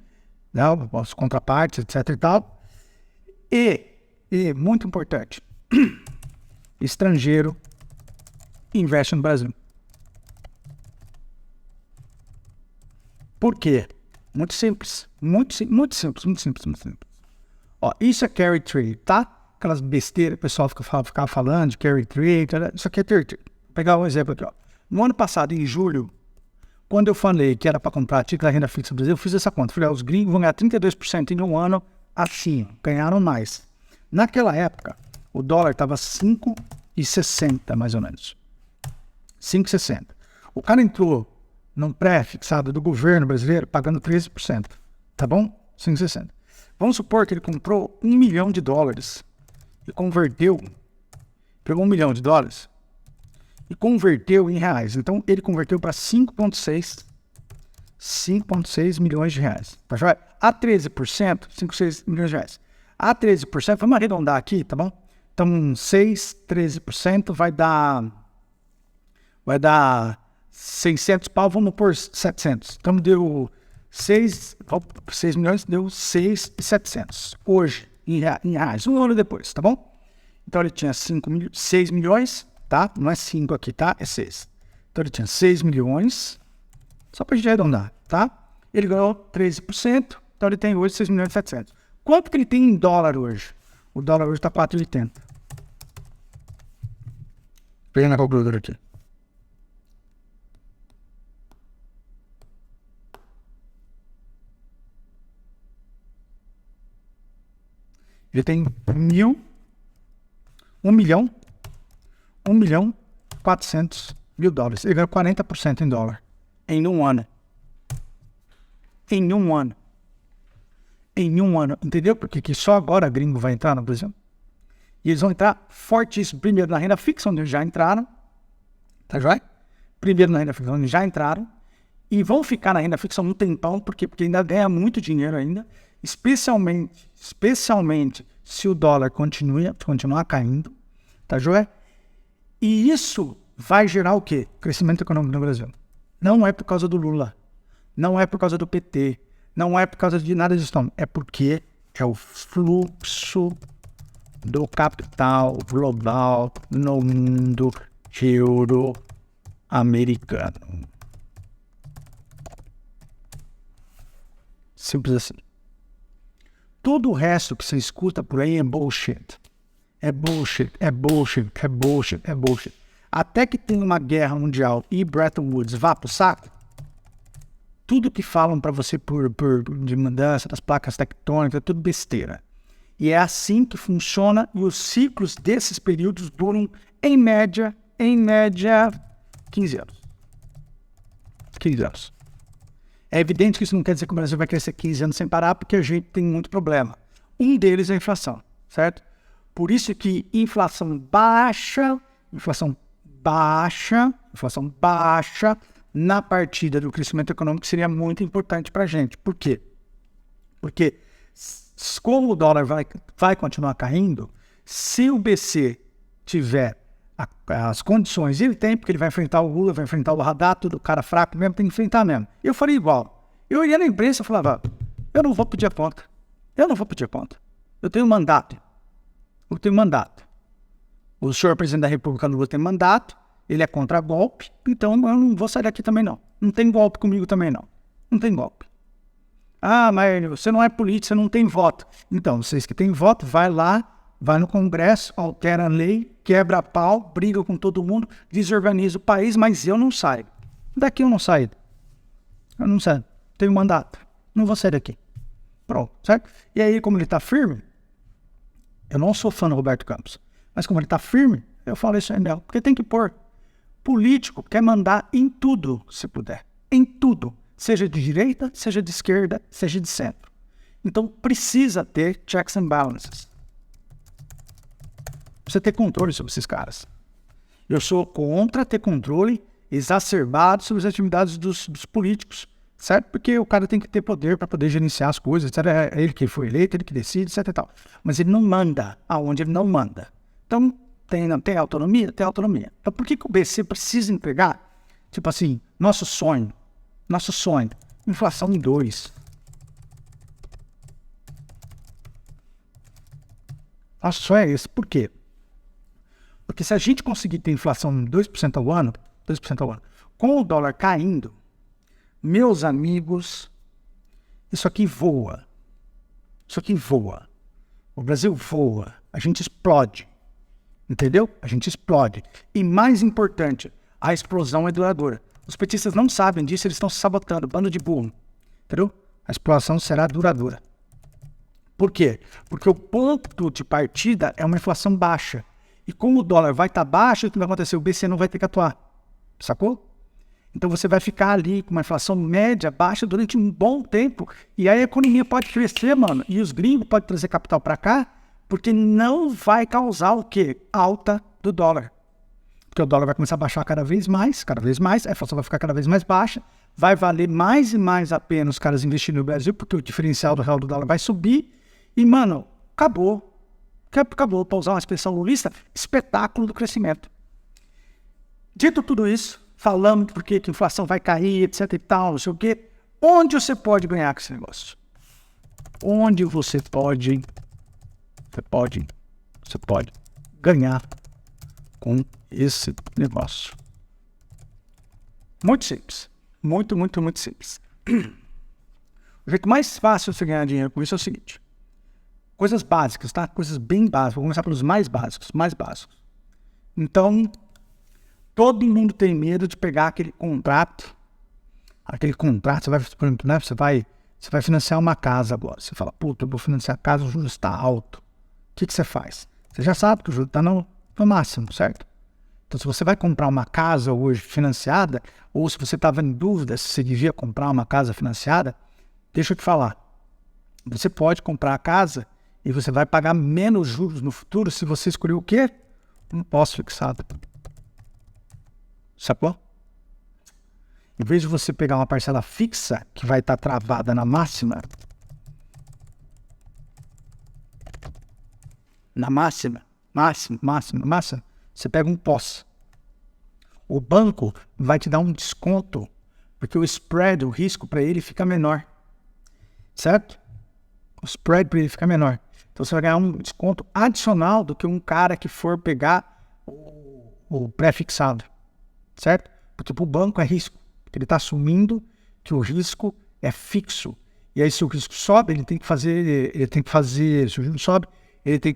né, aos contrapartes, etc e tal. E muito importante, estrangeiro investe no Brasil. Por quê? Muito simples. Ó, isso é carry trade, tá? Aquelas besteiras que o pessoal ficava falando de carry trade, isso aqui é carry trade. Vou pegar um exemplo aqui, ó. No ano passado, em julho, quando eu falei que era para comprar título da renda fixa do Brasil, eu fiz essa conta. Falei, os gringos vão ganhar 32% em um ano, assim, ganharam mais. Naquela época, o dólar estava 5,60 mais ou menos. 5,60. O cara entrou num pré-fixado do governo brasileiro pagando 13%. Tá bom? 5,60. Vamos supor que ele comprou $1 milhão e converteu, pegou $1 milhão e converteu em reais. Então, ele converteu para 5,6 milhões de reais. Tá joia? A 13%, 5,6 milhões de reais. A 13%, vamos arredondar aqui, tá bom? Então, 13% vai dar 600 pau, vamos pôr 700. Então, deu 6 milhões, deu 6,700. Hoje, em reais, um ano depois, tá bom? Então, ele tinha 6 milhões, tá? Não é 5 aqui, tá? É 6. Então, ele tinha 6 milhões, só para a gente arredondar, tá? Ele ganhou 13%, então ele tem hoje 6 milhões e 700. Quanto que ele tem em dólar hoje? O dólar hoje está 4,80. Pegando a calculadora aqui. Ele tem 1 milhão 400 mil dólares. Ele ganhou 40% em dólar. Em um ano. Em um ano. Em um ano. Entendeu? Porque que só agora gringo vai entrar no Brasil. E eles vão entrar fortíssimo. Primeiro na renda fixa, onde já entraram. Tá joia? Primeiro na renda fixa, onde já entraram. E vão ficar na renda fixa um tempão, porque ainda ganha muito dinheiro ainda. Especialmente se o dólar continuar caindo. Tá joia? E isso vai gerar o quê? Crescimento econômico no Brasil. Não é por causa do Lula. Não é por causa do PT. Não é por causa de nada disso. Não. É porque é o fluxo do capital global no mundo euro-americano. Simples assim. Todo o resto que você escuta por aí é bullshit. É bullshit, é bullshit, é bullshit, é bullshit. Até que tenha uma guerra mundial e Bretton Woods vá pro saco, tudo que falam para você de mudança das placas tectônicas é tudo besteira. E é assim que funciona, e os ciclos desses períodos duram, em média, 15 anos. 15 anos. É evidente que isso não quer dizer que o Brasil vai crescer 15 anos sem parar, porque a gente tem muito problema. Um deles é a inflação, certo? Por isso que inflação baixa na partida do crescimento econômico seria muito importante para a gente. Por quê? Porque como o dólar vai continuar caindo, se o BC tiver as condições, ele tem, porque ele vai enfrentar o Lula, vai enfrentar o Haddad, tudo cara fraco mesmo, tem que enfrentar mesmo. Eu faria igual. Eu ia na imprensa e falava, eu não vou pedir a conta. Eu tenho mandato. O senhor presidente da República Lula tem mandato, ele é contra golpe, então eu não vou sair daqui também não. Não tem golpe comigo também não. Não tem golpe. Ah, mas você não é político, você não tem voto. Então, vocês que têm voto, vai lá, vai no Congresso, altera a lei, quebra a pau, briga com todo mundo, desorganiza o país, mas eu não saio. Daqui eu não saio. Eu não saio. Tenho mandato. Não vou sair daqui. Pronto, certo? E aí, como ele está firme, eu não sou fã do Roberto Campos, mas como ele está firme, eu falo isso aí nela. Porque tem que pôr. Político quer mandar em tudo, se puder. Em tudo. Seja de direita, seja de esquerda, seja de centro. Então, precisa ter checks and balances. Precisa ter controle sobre esses caras. Eu sou contra ter controle exacerbado sobre as atividades dos políticos, certo? Porque o cara tem que ter poder para poder gerenciar as coisas, etc. É ele que foi eleito, ele que decide, etc. E tal. Mas ele não manda aonde ele não manda. Então, tem autonomia? Tem autonomia. Então, por que o BC precisa entregar? Tipo assim, nosso sonho, inflação em 2%. Nosso sonho é esse. Por quê? Porque se a gente conseguir ter inflação em 2% ao ano, com o dólar caindo, meus amigos, isso aqui voa. O Brasil voa. A gente explode. Entendeu? A gente explode. E mais importante, a explosão é duradoura. Os petistas não sabem disso, eles estão se sabotando. Bando de burro. Entendeu? A explosão será duradoura. Por quê? Porque o ponto de partida é uma inflação baixa. E como o dólar vai estar baixo, o que vai acontecer? O BC não vai ter que atuar. Sacou? Então você vai ficar ali com uma inflação média baixa durante um bom tempo. E aí a economia pode crescer, mano. E os gringos podem trazer capital para cá, porque não vai causar o quê? Alta do dólar. Porque o dólar vai começar a baixar cada vez mais, a inflação vai ficar cada vez mais baixa, vai valer mais e mais a pena os caras investirem no Brasil, porque o diferencial do real do dólar vai subir. E, mano, acabou. Acabou, para usar uma expressão lulista, espetáculo do crescimento. Dito tudo isso, falando porque que a inflação vai cair, etc e tal, não sei o quê, onde você pode ganhar com esse negócio? Onde você pode ganhar com esse negócio? Muito simples. Muito simples. O jeito mais fácil de você ganhar dinheiro com isso é o seguinte. Coisas básicas, tá? Coisas bem básicas. Vou começar pelos mais básicos. Então, todo mundo tem medo de pegar aquele contrato. Você vai financiar uma casa agora. Você fala, puta, eu vou financiar a casa, o juros está alto. O que você faz? Você já sabe que o juros está no máximo, certo? Então, se você vai comprar uma casa hoje financiada, ou se você estava em dúvida se você devia comprar uma casa financiada, deixa eu te falar. Você pode comprar a casa e você vai pagar menos juros no futuro se você escolher o quê? Um pós-fixado. Sacou? Em vez de você pegar uma parcela fixa, que vai estar travada na máxima, você pega um pós. O banco vai te dar um desconto, porque o spread, o risco para ele fica menor. Certo? O spread para ele fica menor. Então você vai ganhar um desconto adicional do que um cara que for pegar o pré-fixado. Certo? Porque para o banco é risco. Porque ele está assumindo que o risco é fixo. E aí se o risco sobe, se o juros sobe, ele tem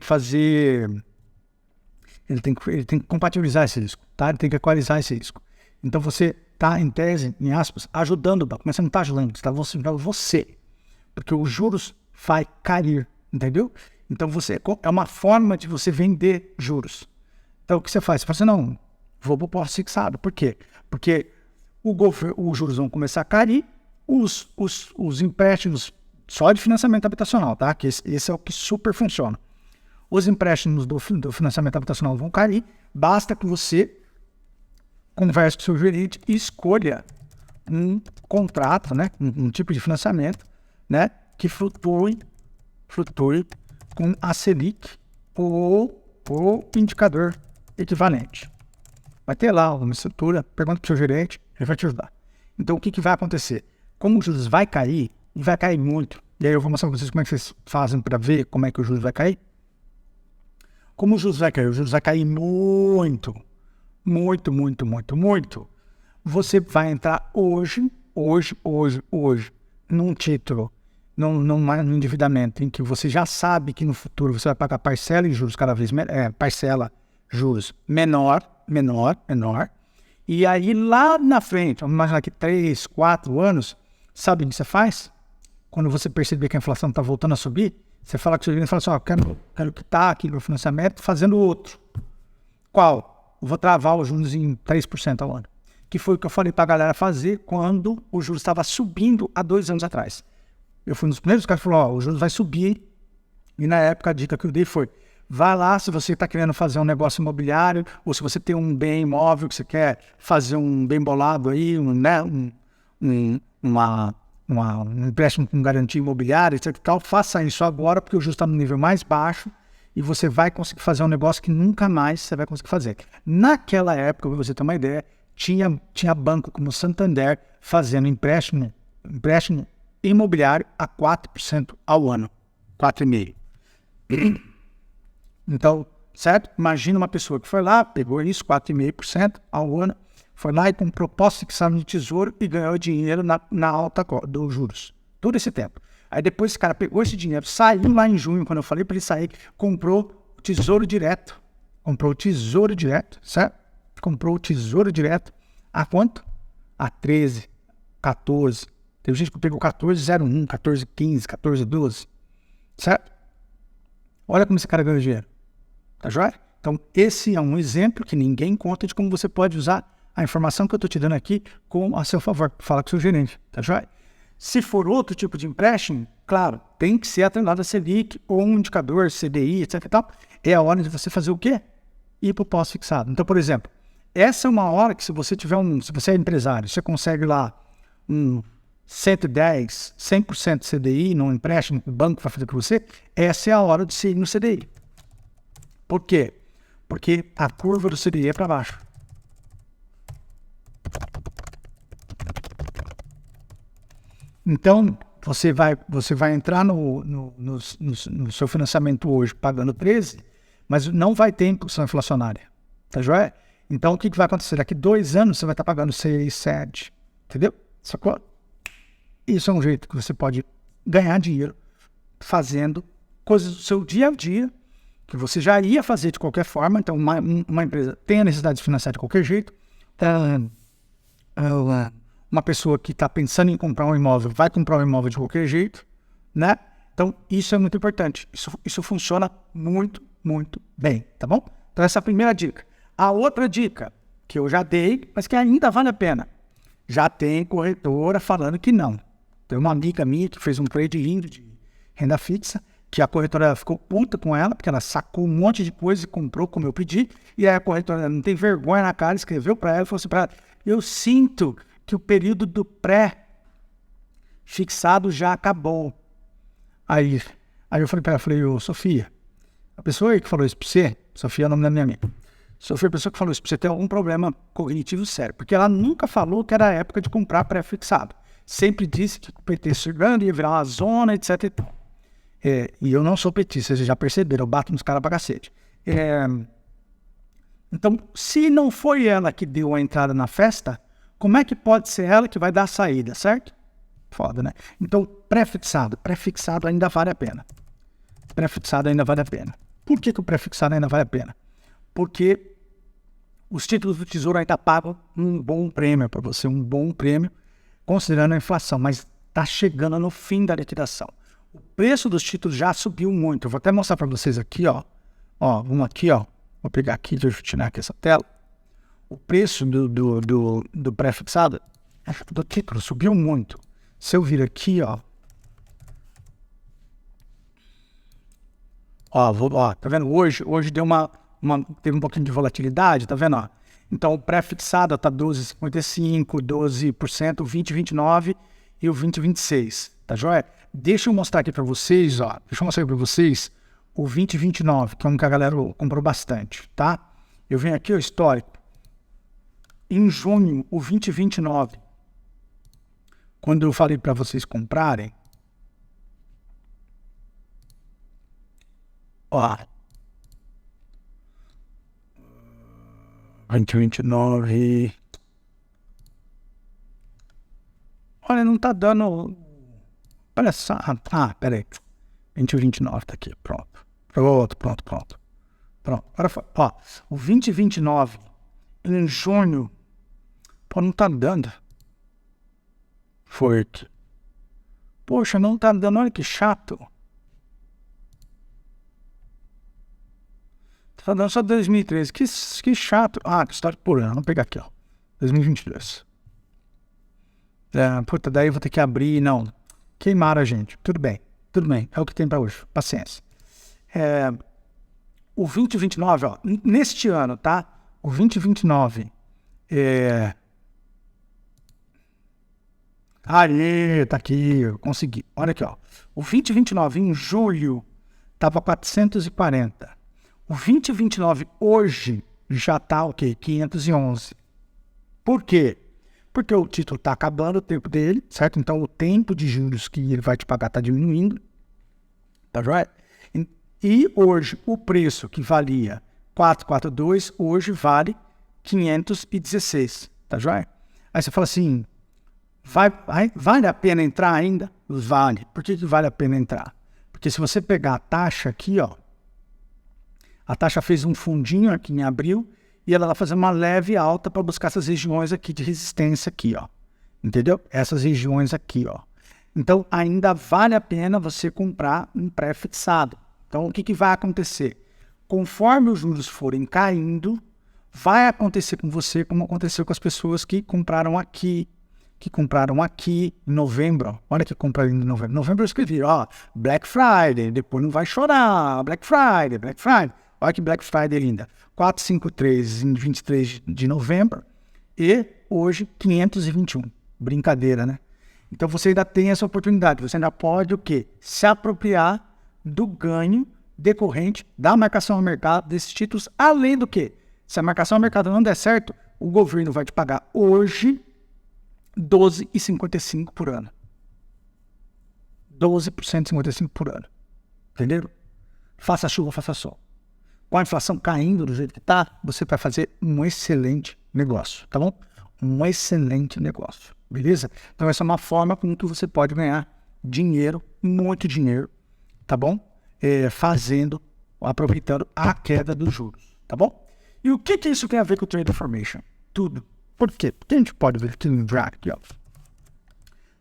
que compatibilizar esse risco, tá? Ele tem que equalizar esse risco. Então você está, em tese, em aspas, ajudando o banco, mas você não está ajudando, você está ajudando você. Porque os juros vai cair, entendeu? Então é uma forma de você vender juros. Então o que você faz? Você fala assim, não, vou para o pós-fixado. Por quê? Porque os juros vão começar a cair, os empréstimos só de financiamento habitacional, tá? Que esse é o que super funciona. Os empréstimos do financiamento habitacional vão cair, basta que você converse com o seu gerente e escolha um contrato, né? Um tipo de financiamento, né? Que flutue com a Selic ou o indicador equivalente. Vai ter lá uma estrutura, pergunta para o seu gerente, ele vai te ajudar. Então, o que vai acontecer? Como o juros vai cair, e vai cair muito, e aí eu vou mostrar para vocês como é que vocês fazem para ver como é que o juros vai cair. Como o juros vai cair? O juros vai cair muito. Você vai entrar hoje, num título, num endividamento, em que você já sabe que no futuro você vai pagar parcela e juros cada vez juros menor, e aí lá na frente, vamos imaginar que 3, 4 anos, sabe o que você faz? Quando você perceber que a inflação está voltando a subir, você fala com o seu gerente e fala assim, quero quitar aqui no financiamento fazendo outro. Qual? Eu vou travar os juros em 3% ao ano. Que foi o que eu falei para a galera fazer quando o juros estava subindo há 2 anos atrás. Eu fui um dos primeiros caras que falou, o juros vai subir. E na época a dica que eu dei foi, vai lá se você está querendo fazer um negócio imobiliário, ou se você tem um bem imóvel que você quer fazer um bem bolado aí, um empréstimo com garantia imobiliária, etc. Faça isso agora, porque o juros está no nível mais baixo e você vai conseguir fazer um negócio que nunca mais você vai conseguir fazer. Naquela época, para você ter uma ideia, tinha banco como o Santander fazendo empréstimo imobiliário a 4% ao ano. 4,5%. Então, certo? Imagina uma pessoa que foi lá, pegou isso, 4,5% ao ano, foi lá e comprou pós-fixado no Tesouro e ganhou dinheiro na alta dos juros. Todo esse tempo. Aí depois esse cara pegou esse dinheiro, saiu lá em junho, quando eu falei para ele sair, comprou o Tesouro Direto. Certo? Comprou o Tesouro Direto a quanto? A 13, 14. Teve gente que pegou 14,01, 14,15, 14,12. Certo? Olha como esse cara ganhou dinheiro. Tá joia? Então, esse é um exemplo que ninguém conta de como você pode usar a informação que eu estou te dando aqui a seu favor. Fala com o seu gerente, tá joia? Se for outro tipo de empréstimo, claro, tem que ser atrelado a Selic ou um indicador CDI, etc e tal. É a hora de você fazer o quê? Ir para o pós-fixado. Então, por exemplo, essa é uma hora que se você é empresário, você consegue lá 110, 100% CDI num empréstimo que o banco vai fazer para você, essa é a hora de você ir no CDI. Por quê? Porque a curva do CDI é para baixo. Então, você vai entrar no seu financiamento hoje pagando 13, mas não vai ter impulsão inflacionária. Tá joia? Então, o que vai acontecer? Daqui 2 anos, você vai estar pagando 6, 7. Entendeu? Sacou? Isso é um jeito que você pode ganhar dinheiro fazendo coisas do seu dia a dia que você já ia fazer de qualquer forma. Então, uma empresa tem a necessidade de financiar de qualquer jeito. Uma pessoa que está pensando em comprar um imóvel vai comprar um imóvel de qualquer jeito, né? Então, isso é muito importante. Isso funciona muito, muito bem, tá bom? Então, essa é a primeira dica. A outra dica, que eu já dei, mas que ainda vale a pena. Já tem corretora falando que não. Tem uma amiga minha que fez um trade lindo de renda fixa, que a corretora ficou puta com ela, porque ela sacou um monte de coisa e comprou como eu pedi, e aí a corretora não tem vergonha na cara, escreveu para ela e falou assim para ela: eu sinto que o período do pré-fixado já acabou. Aí eu falei para ela, ô Sofia, a pessoa aí que falou isso para você, Sofia é o nome da minha amiga, Sofia, a pessoa que falou isso para você tem algum problema cognitivo sério, porque ela nunca falou que era a época de comprar pré-fixado. Sempre disse que o PT chegando ia virar uma zona, etc e tal. E eu não sou petista, vocês já perceberam, eu bato nos caras pra cacete. Então, se não foi ela que deu a entrada na festa, como é que pode ser ela que vai dar a saída, certo? Foda, né? Então, pré-fixado ainda vale a pena. Pré-fixado ainda vale a pena. Por que o pré-fixado ainda vale a pena? Porque os títulos do Tesouro ainda pagam um bom prêmio para você, um bom prêmio, considerando a inflação, mas está chegando no fim da liquidação. O preço dos títulos já subiu muito. Eu vou até mostrar para vocês aqui, ó. Vamos aqui, ó. Vou pegar aqui, deixa eu tirar aqui essa tela. O preço do pré-fixado, do título, subiu muito. Se eu vir aqui, ó. Tá vendo? Hoje deu teve um pouquinho de volatilidade, tá vendo? Ó? Então, o pré-fixado tá 12,55%, 12%, o 20,29% e o 20,26%, tá joia? Deixa eu mostrar aqui para vocês, ó. Deixa eu mostrar aqui para vocês o 20,29, que é um que a galera comprou bastante, tá? Eu venho aqui, o histórico. Em junho, o 20,29, quando eu falei para vocês comprarem, ó, 20,29, olha, não tá dando, olha só, peraí, 20,29 tá aqui, pronto, agora foi, ó, o 20,29 em junho, pô, não tá dando, foi aqui, poxa, não tá dando, olha que chato. Tá dando só 2013. Que chato. Que história por ano. Vamos pegar aqui, ó. 2022. Puta, daí eu vou ter que abrir. Não. Queimaram a gente. Tudo bem. É o que tem pra hoje. Paciência. O 2029, ó. Neste ano, tá? O 2029 Aê, tá aqui. Eu consegui. Olha aqui, ó. O 2029 em julho tava 440. O 2029 hoje já está o quê? 511. Por quê? Porque o título está acabando o tempo dele, certo? Então o tempo de juros que ele vai te pagar está diminuindo. Tá joia? E hoje o preço que valia 442, hoje vale 516. Tá joia? Aí você fala assim, vale a pena entrar ainda? Vale. Por que vale a pena entrar? Porque se você pegar a taxa aqui, ó, a taxa fez um fundinho aqui em abril e ela vai fazer uma leve alta para buscar essas regiões aqui de resistência aqui, ó. Entendeu? Essas regiões aqui, ó. Então, ainda vale a pena você comprar um pré-fixado. Então, o que vai acontecer? Conforme os juros forem caindo, vai acontecer com você como aconteceu com as pessoas que compraram aqui em novembro. Olha que compraram em novembro. Em novembro eu escrevi, Black Friday, depois não vai chorar, Black Friday. Olha que Black Friday linda. 453 em 23 de novembro e hoje 521. Brincadeira, né? Então você ainda tem essa oportunidade, você ainda pode o quê? Se apropriar do ganho decorrente da marcação ao mercado desses títulos, além do que, se a marcação ao mercado não der certo, o governo vai te pagar hoje 12,55 por ano. 12,55 por ano. Entenderam? Faça chuva, faça sol. Com a inflação caindo do jeito que está, você vai fazer um excelente negócio, tá bom? Um excelente negócio, beleza? Então essa é uma forma como que você pode ganhar dinheiro, muito dinheiro, tá bom? Aproveitando a queda dos juros, tá bom? E o que isso tem a ver com o Trade Information? Tudo. Por quê? Porque a gente pode ver aqui no drag, aqui, ó.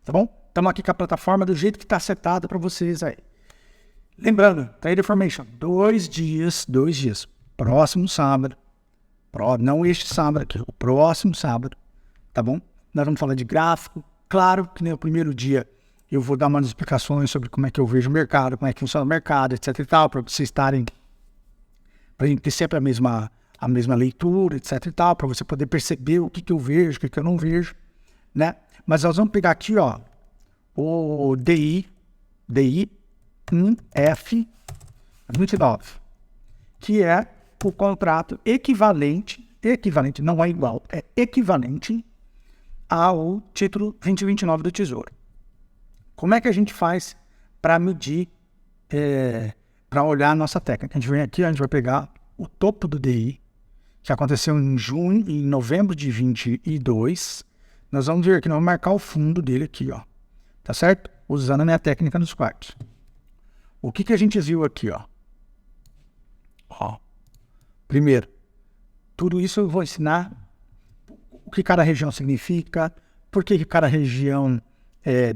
Tá bom? Estamos aqui com a plataforma do jeito que está setada para vocês aí. Lembrando, Trade Information, 2 dias, próximo sábado, não este sábado aqui, o próximo sábado, tá bom? Nós vamos falar de gráfico, claro que no primeiro dia eu vou dar umas explicações sobre como é que eu vejo o mercado, como é que funciona o mercado, etc e tal, para vocês estarem, para a gente ter sempre a mesma leitura, etc e tal, para você poder perceber o que eu vejo, o que eu não vejo, né? Mas nós vamos pegar aqui, ó, o DI 1F29, que é o contrato equivalente, não é igual, é equivalente ao título 2029 do Tesouro. Como é que a gente faz para medir, para olhar a nossa técnica? A gente vem aqui, a gente vai pegar o topo do DI, que aconteceu em novembro de 22. Nós vamos ver aqui, nós vamos marcar o fundo dele aqui, ó. Tá certo? Usando a minha técnica nos quartos. O que a gente viu aqui, ó? Primeiro, tudo isso eu vou ensinar o que cada região significa, por que cada região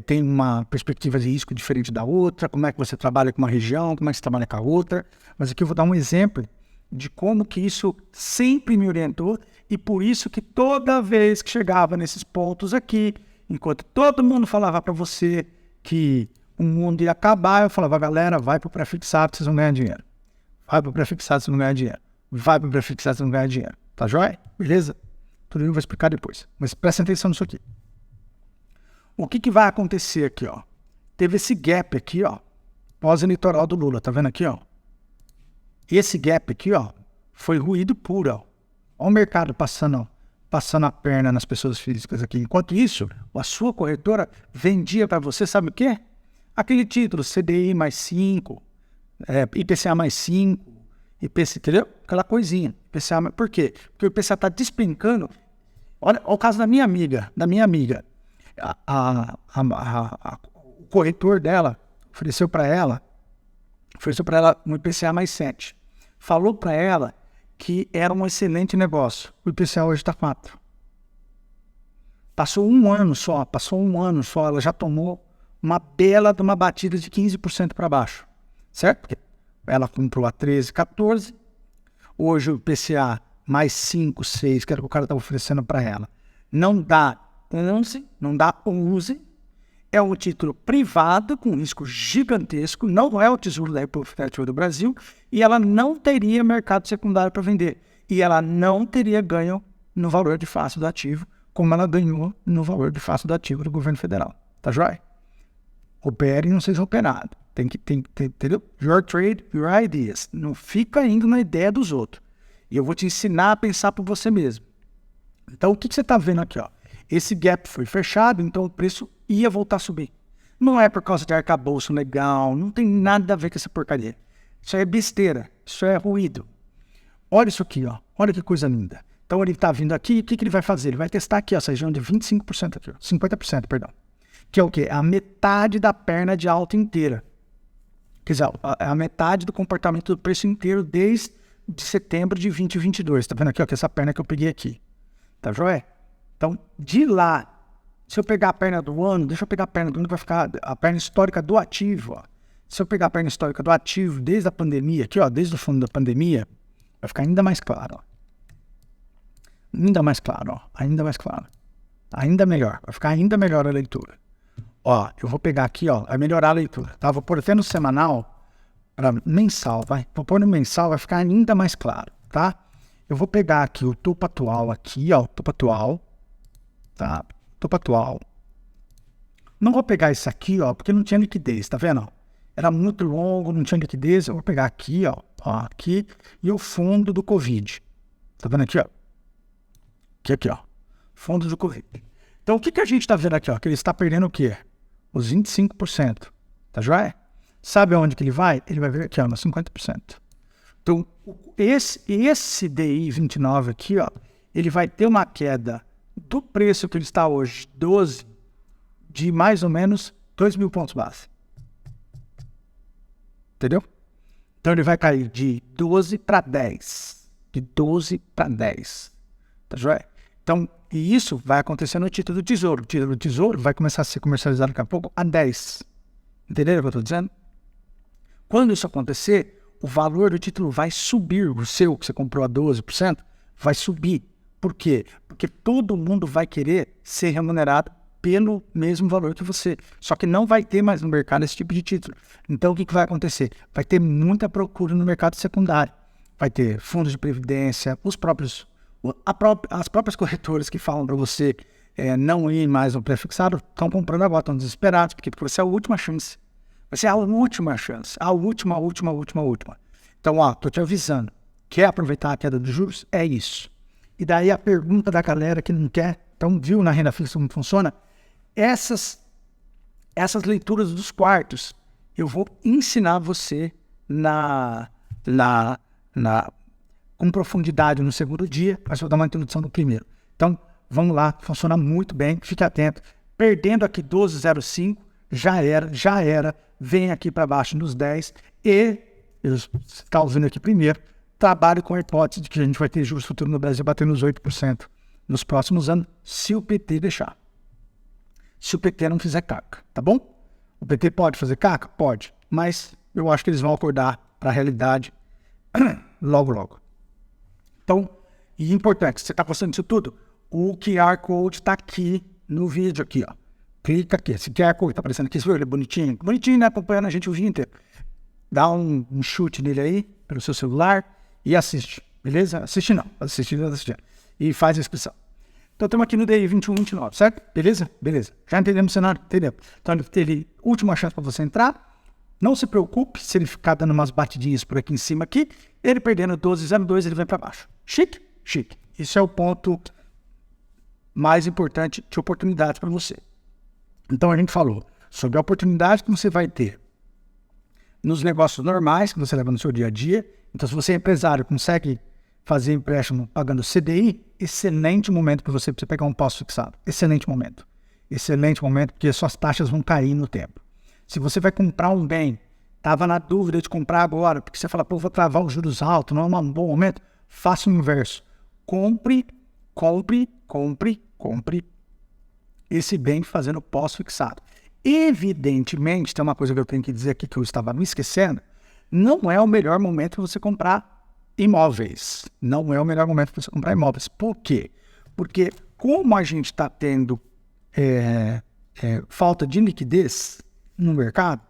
tem uma perspectiva de risco diferente da outra, como é que você trabalha com uma região, como é que você trabalha com a outra. Mas aqui eu vou dar um exemplo de como que isso sempre me orientou e por isso que toda vez que chegava nesses pontos aqui, enquanto todo mundo falava para você que o mundo ia acabar, eu falava, galera, vai para o pré-fixado, vocês vão ganhar dinheiro. Vai para o pré-fixado, vocês vão ganhar dinheiro. Vai para o pré-fixado, vocês vão ganhar dinheiro. Tá joia? Beleza? Tudo isso eu vou explicar depois. Mas presta atenção nisso aqui. O que vai acontecer aqui, ó? Teve esse gap aqui, ó, pós-eleitoral do Lula, tá vendo aqui, ó? Esse gap aqui, ó, foi ruído puro, ó. Olha o mercado passando a perna nas pessoas físicas aqui. Enquanto isso, a sua corretora vendia para você, sabe o quê? Aquele título, CDI mais 5, IPCA mais 5, IPCA, entendeu? Aquela coisinha. IPCA, por quê? Porque o IPCA está despencando. Olha o caso da minha amiga. O corretor dela ofereceu para ela um IPCA mais 7. Falou para ela que era um excelente negócio. O IPCA hoje está 4. Passou um ano só, ela já tomou uma bela de uma batida de 15% para baixo. Certo? Porque ela comprou a 13, 14. Hoje o IPCA mais 5, 6, que era o que o cara estava oferecendo para ela, não dá 11, não dá 11. É um título privado com risco gigantesco, não é o Tesouro da República do Brasil, e ela não teria mercado secundário para vender. E ela não teria ganho no valor de face do ativo, como ela ganhou no valor de face do ativo do governo federal. Tá joia? Opere e não seja operado. Tem que, entendeu? Your trade, your ideas. Não fica indo na ideia dos outros. E eu vou te ensinar a pensar por você mesmo. Então, o que você está vendo aqui, ó? Esse gap foi fechado, então o preço ia voltar a subir. Não é por causa de arcabouço legal, não tem nada a ver com essa porcaria. Isso é besteira, isso é ruído. Olha isso aqui, ó. Olha que coisa linda. Então ele está vindo aqui, o que ele vai fazer? Ele vai testar aqui, ó, essa região de 25% aqui, ó, 50%, perdão. Que é o quê? A metade da perna de alta inteira. Quer dizer, a metade do comportamento do preço inteiro desde setembro de 2022. Tá vendo aqui, ó, que essa perna que eu peguei aqui. Tá joia? Então, de lá, se eu pegar a perna do ano, deixa eu pegar a perna do ano que vai ficar a perna histórica do ativo, ó. Se eu pegar a perna histórica do ativo desde a pandemia, aqui, ó, desde o fundo da pandemia, vai ficar ainda mais claro, ó. Ainda mais claro, ó, ainda mais claro. Ainda melhor, vai ficar ainda melhor a leitura. Ó, eu vou pegar aqui, ó, vai melhorar a leitura, tá? Vou pôr até no semanal para mensal, vai. Vou pôr no mensal, vai ficar ainda mais claro, tá? Eu vou pegar aqui o topo atual aqui, ó, topo atual, tá? Topo atual. Não vou pegar esse aqui, ó, porque não tinha liquidez, tá vendo? Era muito longo, não tinha liquidez. Eu vou pegar aqui, ó, aqui, e o fundo do Covid. Tá vendo aqui, ó? Aqui, ó. Fundo do Covid. Então, o que a gente tá vendo aqui, ó? Que ele está perdendo o quê? Os 25%. Tá joia? Sabe aonde que ele vai? Ele vai vir aqui, ó, nos 50%. Então, esse DI 29 aqui, ó, ele vai ter uma queda do preço que ele está hoje, 12, de mais ou menos 2.000 pontos base. Entendeu? Então, ele vai cair de 12 para 10. De 12 para 10. Tá joia? Então, e isso vai acontecer no título do Tesouro. O título do Tesouro vai começar a ser comercializado daqui a pouco a 10. Entenderam o que eu estou dizendo? Quando isso acontecer, o valor do título vai subir. O seu, que você comprou a 12%, vai subir. Por quê? Porque todo mundo vai querer ser remunerado pelo mesmo valor que você. Só que não vai ter mais no mercado esse tipo de título. Então, o que vai acontecer? Vai ter muita procura no mercado secundário. Vai ter fundos de previdência, as próprias corretoras que falam para você não ir mais no pré-fixado, estão comprando agora, estão desesperados, porque vai ser a última chance. Vai ser a última chance. A última. Então, ó, tô te avisando. Quer aproveitar a queda dos juros? É isso. E daí a pergunta da galera que não quer, então viu na renda fixa como funciona? Essas leituras dos quartos, eu vou ensinar você com profundidade no segundo dia, mas vou dar uma introdução no primeiro. Então, vamos lá, funciona muito bem, fique atento. Perdendo aqui 12,05, já era, vem aqui para baixo nos 10 e, você está ouvindo aqui primeiro, trabalho com a hipótese de que a gente vai ter juros futuros no Brasil batendo nos 8% nos próximos anos, se o PT deixar. Se o PT não fizer caca, tá bom? O PT pode fazer caca? Pode, mas eu acho que eles vão acordar para a realidade logo. Então, e importante, você está gostando disso tudo? O QR Code está aqui no vídeo, aqui, ó. Clica aqui, esse QR Code está aparecendo aqui, você viu? Ele é bonitinho, né? Acompanhando a gente o dia inteiro. Dá um chute nele aí, pelo seu celular, e assiste, beleza? Assiste. E faz a inscrição. Então, estamos aqui no DI 2129, certo? Beleza? Já entendemos o cenário? Entendeu? Então, ele última chance para você entrar. Não se preocupe se ele ficar dando umas batidinhas por aqui em cima aqui. Ele perdendo 12,02, ele vem para baixo. Chique. Isso é o ponto mais importante de oportunidade para você. Então, a gente falou sobre a oportunidade que você vai ter nos negócios normais que você leva no seu dia a dia. Então, se você é empresário, consegue fazer empréstimo pagando CDI, excelente momento para você pegar um pós-fixado. Excelente momento, porque suas taxas vão cair no tempo. Se você vai comprar um bem, estava na dúvida de comprar agora, porque você fala, pô, vou travar os juros altos, não é um bom momento, faça o inverso. Compre esse bem fazendo pós-fixado. Evidentemente, tem uma coisa que eu tenho que dizer aqui que eu estava me esquecendo, não é o melhor momento para você comprar imóveis. Por quê? Porque como a gente está tendo falta de liquidez no mercado,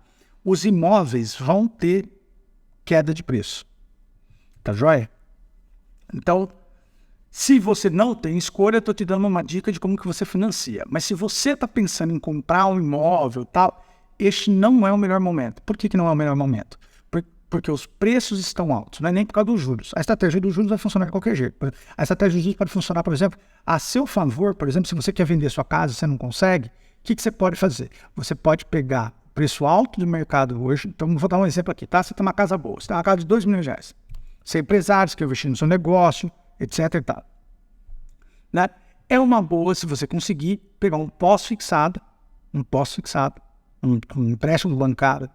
os imóveis vão ter queda de preço. Tá joia? Então, se você não tem escolha, eu estou te dando uma dica de como que você financia. Mas se você está pensando em comprar um imóvel e tal, este não é o melhor momento. Por que não é o melhor momento? Porque os preços estão altos, não é nem por causa dos juros. A estratégia dos juros vai funcionar de qualquer jeito. A estratégia dos juros pode funcionar, por exemplo, a seu favor. Por exemplo, se você quer vender sua casa e você não consegue, o que você pode fazer? Você pode pegar o preço alto do mercado hoje. Então, vou dar um exemplo aqui, tá? Você tem uma casa boa, você tem uma casa de R$2 milhões. Você é empresário, você quer investir no seu negócio, etc. e tal. Né? É uma boa se você conseguir pegar um pós-fixado, um empréstimo bancário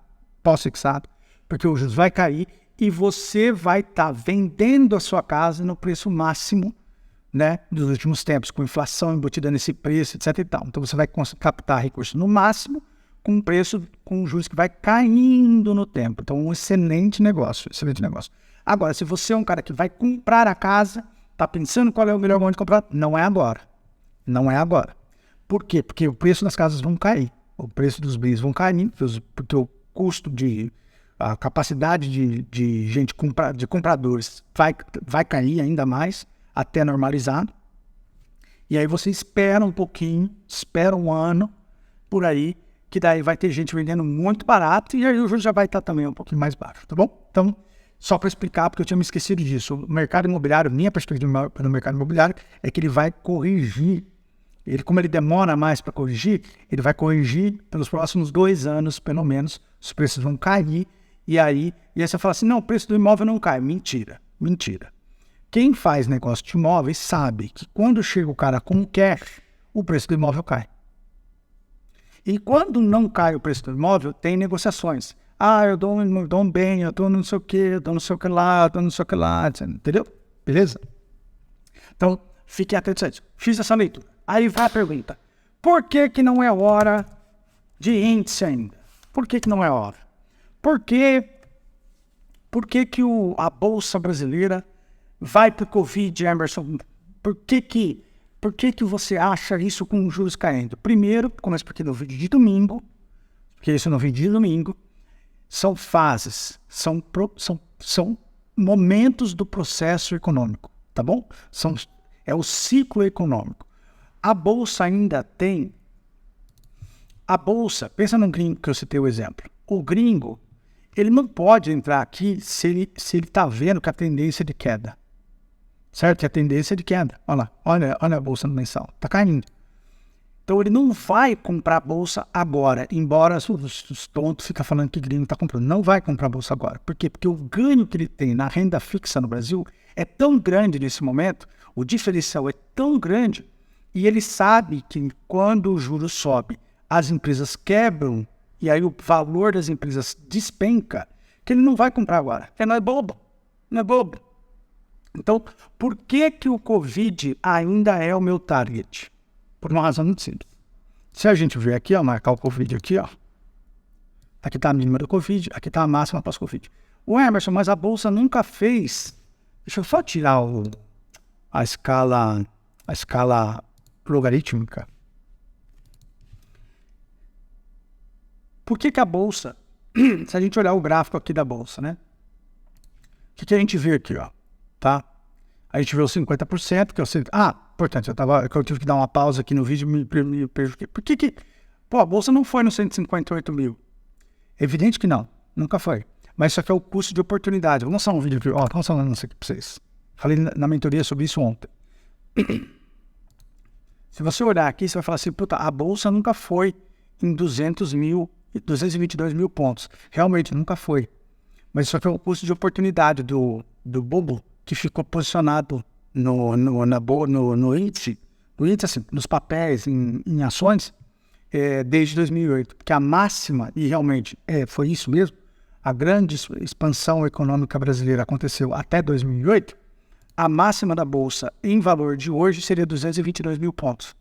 pós-fixado, porque o juros vai cair e você vai estar vendendo a sua casa no preço máximo, né, dos últimos tempos, com inflação embutida nesse preço, etc. e tal. Então você vai captar recursos no máximo com um preço, com juros que vai caindo no tempo. Então um excelente negócio. Agora, se você é um cara que vai comprar a casa, Tá pensando qual é o melhor momento de comprar? Não é agora. Não é agora. Por quê? Porque o preço das casas vão cair. O preço dos bens vão cair, porque o custo a capacidade de gente de compradores vai cair ainda mais até normalizar. E aí você espera um pouquinho, espera um ano por aí, que daí vai ter gente vendendo muito barato e aí o juros já vai estar também um pouquinho mais baixo, tá bom? Então, só para explicar, porque eu tinha me esquecido disso, o mercado imobiliário, minha perspectiva no mercado imobiliário é que ele vai corrigir. Como ele demora mais para corrigir, ele vai corrigir pelos próximos 2 anos, pelo menos, os preços vão cair, e aí você fala assim, não, o preço do imóvel não cai. Mentira. Quem faz negócio de imóveis sabe que quando chega o cara com cash, o preço do imóvel cai. E quando não cai o preço do imóvel, tem negociações. Eu dou um bem, eu dou não sei o que, eu dou não sei o que lá, entendeu? Beleza? Então, fique atento a isso. Fiz essa leitura. Aí vai a pergunta, por que não é hora de índice ainda? Por que não é hora? Por que a Bolsa Brasileira vai para o Covid, Emerson? Por que você acha isso com juros caindo? Primeiro, começa porque no vídeo de domingo, são fases, são momentos do processo econômico, tá bom? É o ciclo econômico. A Bolsa ainda tem... pensa no gringo que eu citei o exemplo. O gringo, ele não pode entrar aqui se ele está vendo que a tendência é de queda. Certo? E a tendência é de queda. Olha a Bolsa no mensal. Está caindo. Então ele não vai comprar a Bolsa agora, embora os tontos ficam falando que gringo está comprando. Não vai comprar a Bolsa agora. Por quê? Porque o ganho que ele tem na renda fixa no Brasil é tão grande nesse momento, o diferencial é tão grande, e ele sabe que quando o juro sobe, as empresas quebram, e aí o valor das empresas despenca, que ele não vai comprar agora. Ele não é bobo. Então, por que o Covid ainda é o meu target? Por uma razão muito simples. Se a gente vier aqui, marcar o Covid aqui, aqui está a mínima do Covid, aqui está a máxima pós-Covid. O Emerson, mas a Bolsa nunca fez... Deixa eu só tirar a escala logarítmica. Por que a Bolsa, se a gente olhar o gráfico aqui da Bolsa, né? O que a gente vê aqui, tá? A gente vê os 50%, que eu sei... Portanto, eu tive que dar uma pausa aqui no vídeo, me prejudiquei. Por que a Bolsa não foi nos 158 mil? Evidente que não, nunca foi. Mas isso aqui é o custo de oportunidade. Vou mostrar um vídeo aqui, vou mostrar isso aqui para vocês. Falei na mentoria sobre isso ontem. Se você olhar aqui, você vai falar assim, a Bolsa nunca foi em 222 mil pontos. Realmente, nunca foi. Mas isso aqui é o custo de oportunidade do bobo que ficou posicionado no índice, assim, nos papéis, em ações, desde 2008. Porque a máxima, e realmente foi isso mesmo, a grande expansão econômica brasileira aconteceu até 2008, a máxima da Bolsa em valor de hoje seria 222 mil pontos.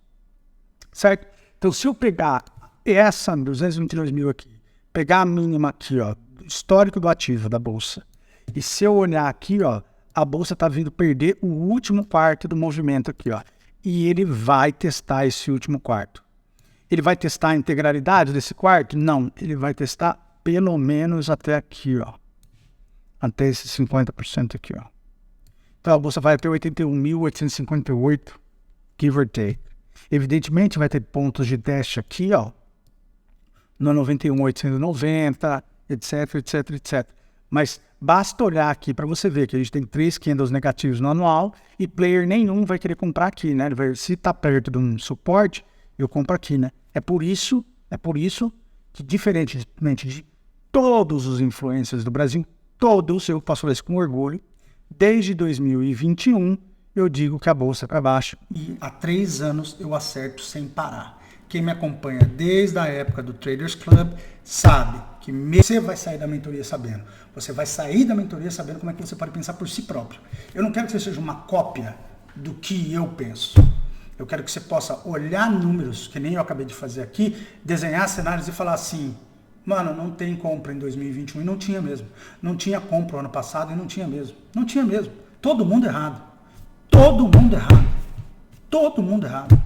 Certo? Então, se eu pegar essa 222 mil aqui, pegar a mínima aqui, histórico do ativo da Bolsa, e se eu olhar aqui, a Bolsa está vindo perder o último quarto do movimento aqui, e ele vai testar esse último quarto. Ele vai testar a integralidade desse quarto? Não, ele vai testar pelo menos até aqui, até esse 50% aqui, Então a Bolsa vai até 81.858, give or take. Evidentemente vai ter pontos de teste aqui, no 91.890, etc. Mas basta olhar aqui para você ver que a gente tem 3 candles negativos no anual e player nenhum vai querer comprar aqui, né? Se está perto de um suporte, eu compro aqui, né? É por isso que, diferentemente de todos os influencers do Brasil, todos, eu posso falar isso com orgulho, desde 2021 eu digo que a Bolsa é para baixo. E há 3 anos eu acerto sem parar. Quem me acompanha desde a época do Traders Club sabe que você vai sair da mentoria sabendo. Você vai sair da mentoria sabendo como é que você pode pensar por si próprio. Eu não quero que você seja uma cópia do que eu penso. Eu quero que você possa olhar números, que nem eu acabei de fazer aqui, desenhar cenários e falar assim, mano, não tem compra em 2021 e não tinha mesmo. Não tinha compra no ano passado e não tinha mesmo. Não tinha mesmo. Todo mundo errado. Todo mundo errado. Todo mundo errado.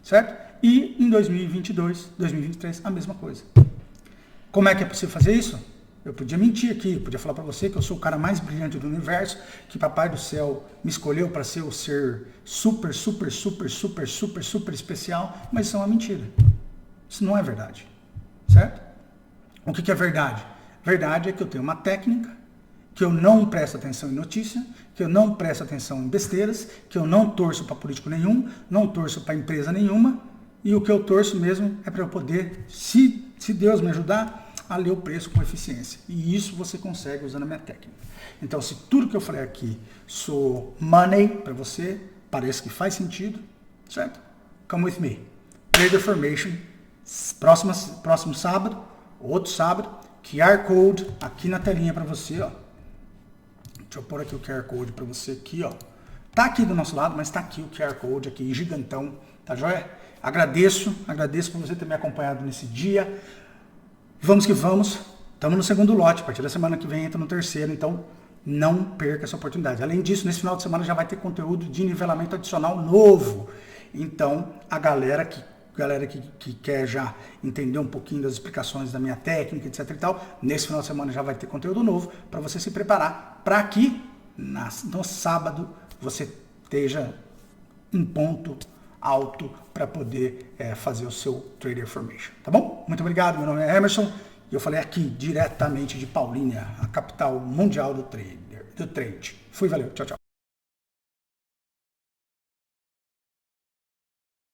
Certo? E em 2022, 2023, a mesma coisa. Como é que é possível fazer isso? Eu podia mentir aqui, podia falar para você que eu sou o cara mais brilhante do universo, que Papai do Céu me escolheu para ser o ser super, super, super, super, super, super especial, mas isso é uma mentira. Isso não é verdade. Certo? O que é verdade? Verdade é que eu tenho uma técnica, que eu não presto atenção em notícia, que eu não presto atenção em besteiras, que eu não torço para político nenhum, não torço para empresa nenhuma, e o que eu torço mesmo é para eu poder, se Deus me ajudar, a ler o preço com eficiência. E isso você consegue usando a minha técnica. Então, se tudo que eu falei aqui sou money para você, parece que faz sentido, certo? Come with me. Trader Formation, próximo sábado, outro sábado, QR Code aqui na telinha para você, ó. Deixa eu pôr aqui o QR Code para você aqui, ó. Tá aqui do nosso lado, mas tá aqui o QR Code aqui, gigantão, tá joia? Agradeço por você ter me acompanhado nesse dia. Vamos que vamos. Estamos no segundo lote, a partir da semana que vem entra no terceiro, então não perca essa oportunidade. Além disso, nesse final de semana já vai ter conteúdo de nivelamento adicional novo. Então, a galera que quer já entender um pouquinho das explicações da minha técnica, etc e tal, nesse final de semana já vai ter conteúdo novo para você se preparar para que no sábado você esteja em ponto alto para poder fazer o seu Trader Formation, tá bom? Muito obrigado, meu nome é Emerson e eu falei aqui diretamente de Paulínia, a capital mundial do trade. Fui, valeu, tchau, tchau.